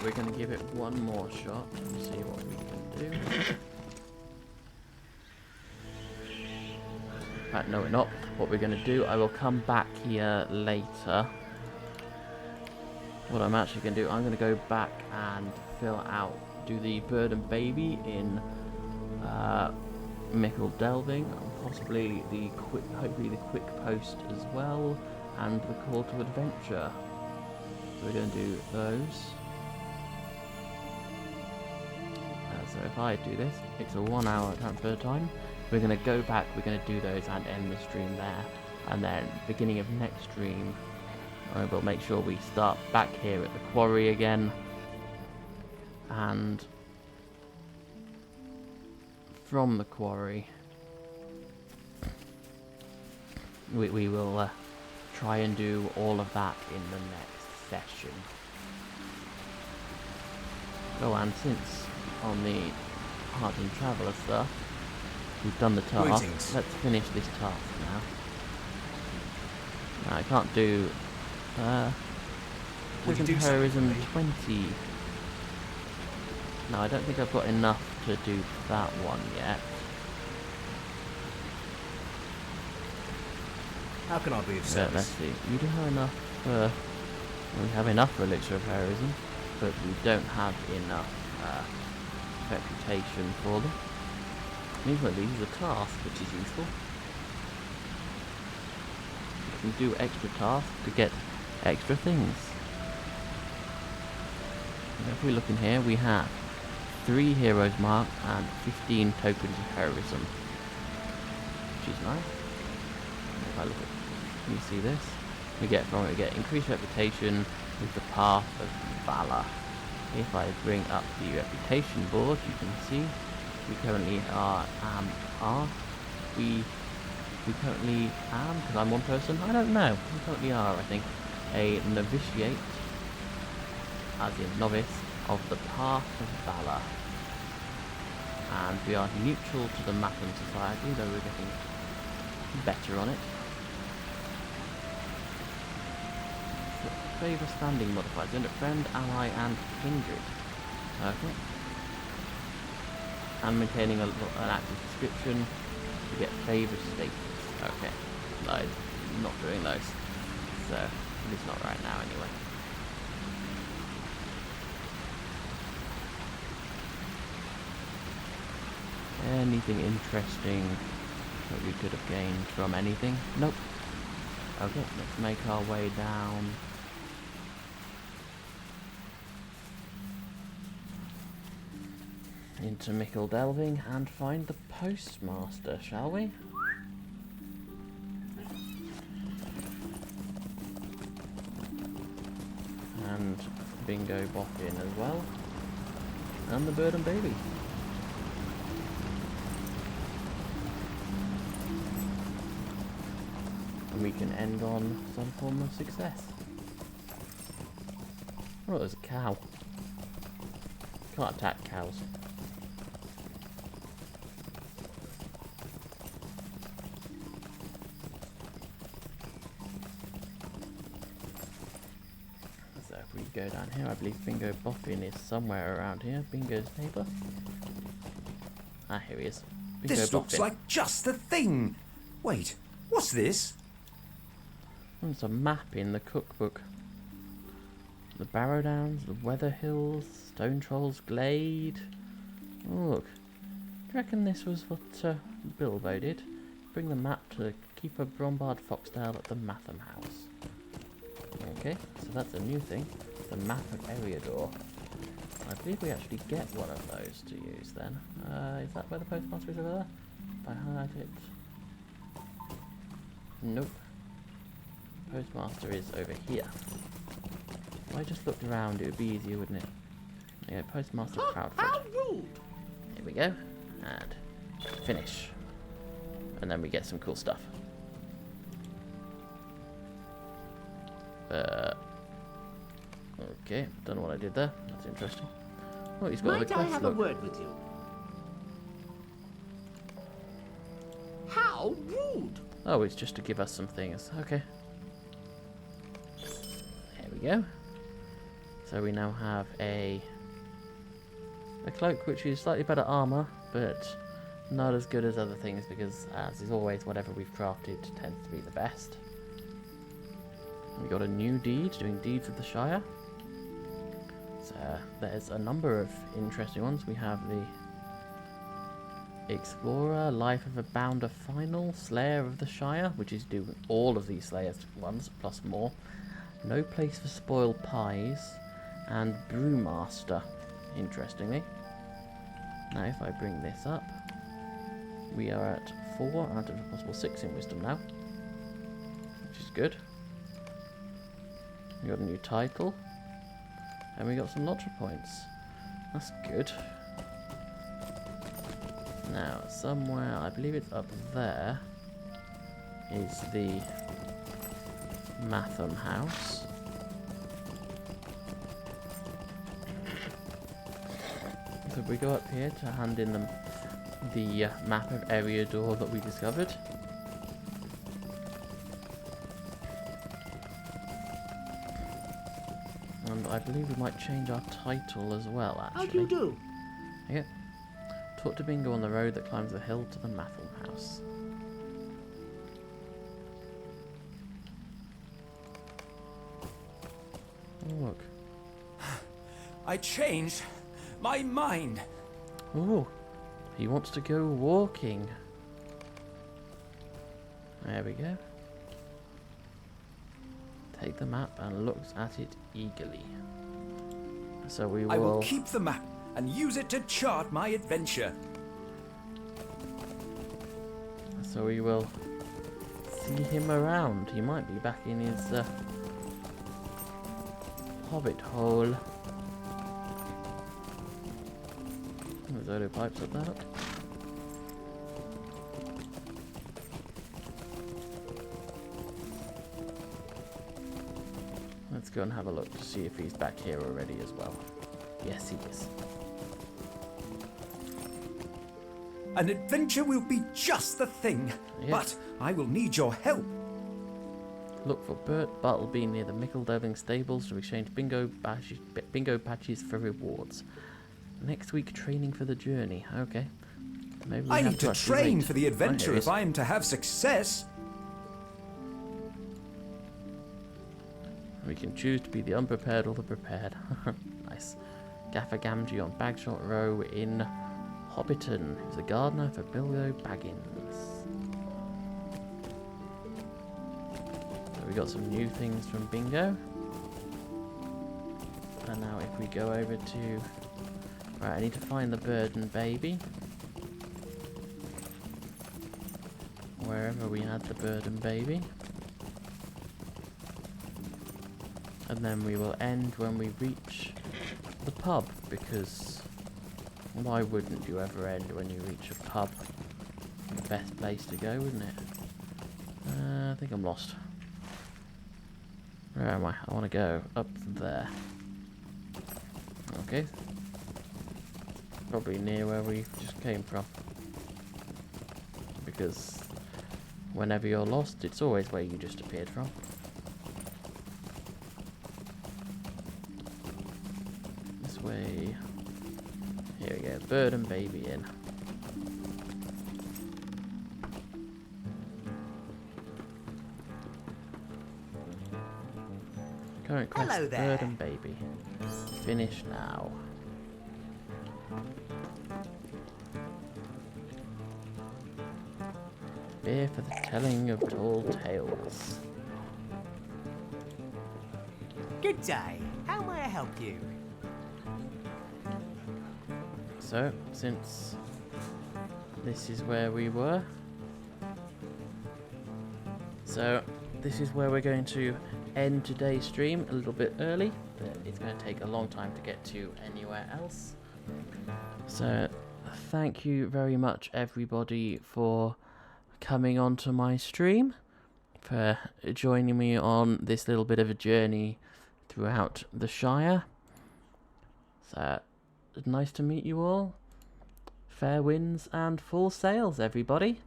Speaker 1: We're going to give it one more shot and see what we can do. Right, no we're not. What we're going to do, I will come back here later. What I'm actually going to do, I'm going to go back and fill out, do the bird and baby in Mickle Delving, and possibly the hopefully the quick post as well, and the call to adventure. So we're going to do those. So if I do this, it's a 1 hour transfer time. We're going to go back, we're going to do those and end the stream there. And then beginning of next stream, I will make sure we start back here at the quarry again. And from the quarry, we will try and do all of that in the next session. Oh, and since on the Hardened Traveller stuff, we've done the task.
Speaker 3: Greetings.
Speaker 1: Let's finish this task now. No, I can't do
Speaker 3: Would you
Speaker 1: Prison
Speaker 3: do
Speaker 1: Terrorism
Speaker 3: something,
Speaker 1: 20. No, I don't think I've got enough to do that one yet.
Speaker 3: How can I be of
Speaker 1: But let's
Speaker 3: service?
Speaker 1: see. We do have enough for... we have enough for Elixir of Heroism, but we don't have enough reputation for them. Meanwhile, these are tasks, which is useful. You can do extra tasks to get extra things. And if we look in here, we have 3 heroes marked and 15 tokens of heroism, which is nice. If I look at, can you see this? We get increased reputation with the path of valor. If I bring up the reputation board, you can see we currently are we currently am, because I'm one person, I don't know, we currently are, I think, a novitiate, as in novice, of the path of valor. And we are neutral to the map and society, though we're getting better on it. Favour standing modifiers, under friend, ally, and kindred. Okay. And maintaining an active description to get favour status. Okay. I'm not doing those. So, at least not right now anyway. Anything interesting that we could have gained from anything? Nope. Okay, let's make our way down. Into Mickle Delving and find the postmaster, shall we? And Bingo Boffin as well. And the bird and baby. And we can end on some form of success. Oh, there's a cow. Can't attack cows. So if we go down here, I believe Bingo Boffin is somewhere around here. Bingo's neighbour. Ah, here he is. Bingo
Speaker 3: This looks
Speaker 1: Boffin.
Speaker 3: like just the thing. Wait, what's this?
Speaker 1: It's a map in the cookbook. The Barrow Downs, the Weather Hills, Stone Trolls Glade. Oh, look. Do you reckon this was what Bilbo did? Bring the map to Keeper Brombard Foxdale at the Matham House. Okay, so that's a new thing. The map of Eriador. I believe we actually get one of those to use then. Is that where the postmaster is over there? If I highlight it. Nope. Postmaster is over here. If I just looked around, it would be easier, wouldn't it? Yeah, Postmaster Proudfoot.
Speaker 2: How rude!
Speaker 1: Here we go. And finish. And then we get some cool stuff. Okay, don't know what I did there. That's interesting. Oh, he's got
Speaker 2: Might
Speaker 1: the
Speaker 2: I
Speaker 1: quest
Speaker 2: have a
Speaker 1: look.
Speaker 2: word with you? How How rude!
Speaker 1: Oh, it's just to give us some things. Okay. There we go. So we now have a cloak which is slightly better armor, but not as good as other things because, as is always, whatever we've crafted tends to be the best. We got a new deed, doing deeds of the Shire. So there's a number of interesting ones. We have the Explorer, Life of a Bounder Final, Slayer of the Shire, which is doing all of these Slayers ones, plus more. No Place for Spoiled Pies, and Brewmaster, interestingly. Now if I bring this up, we are at 4 out of a possible 6 in Wisdom now, which is good. We got a new title, and we got some LOTRO points. That's good. Now, somewhere, I believe it's up there, is the Matham House. So we go up here to hand in them the map of Eriador that we discovered. And I believe we might change our title as well, actually.
Speaker 2: How do you do?
Speaker 1: Yeah. Talk to Bingo on the road that climbs the hill to the Matham House. Oh, look.
Speaker 5: I changed my mind.
Speaker 1: Oh, he wants to go walking. There we go. Take the map and looks at it eagerly. So we will...
Speaker 5: I will keep the map and use it to chart my adventure.
Speaker 1: So we will see him around. He might be back in his hobbit hole. There's auto pipes up there. Look. Let's go and have a look to see if he's back here already as well. Yes, he is.
Speaker 5: An adventure will be just the thing,
Speaker 1: Yeah.
Speaker 5: but I will need your help.
Speaker 1: Look for Bert Bartleby near the Mickledurling stables to exchange bingo patches for rewards. Next week, training for the journey. Okay. Maybe we
Speaker 5: I
Speaker 1: have
Speaker 5: need to
Speaker 1: actually
Speaker 5: train
Speaker 1: wait.
Speaker 5: for the adventure
Speaker 1: here he
Speaker 5: if
Speaker 1: is.
Speaker 5: I am to have success.
Speaker 1: We can choose to be the unprepared or the prepared. Nice. Gaffer Gamgee on Bagshot Row in Hobbiton, who's a gardener for Bilbo Baggins. So we got some new things from Bingo. And now if we go over to... Right, I need to find the bird and baby. Wherever we had the bird and baby. And then we will end when we reach the pub, because why wouldn't you ever end when you reach a pub? The best place to go, wouldn't it? I think I'm lost. Where am I? I want to go up there. Okay. Probably near where we just came from. Because whenever you're lost, it's always where you just appeared from. This way. Here we go. Bird and baby in. Current quest,
Speaker 3: Hello there.
Speaker 1: bird and baby. Finish now. Beer for the telling of tall tales.
Speaker 3: Good day. How may I help you?
Speaker 1: So, since this is where we were, so this is where we're going to end today's stream a little bit early, but it's going to take a long time to get to anywhere else. So, thank you very much everybody for coming onto my stream, for joining me on this little bit of a journey throughout the Shire. So, nice to meet you all. Fair winds and full sails, everybody.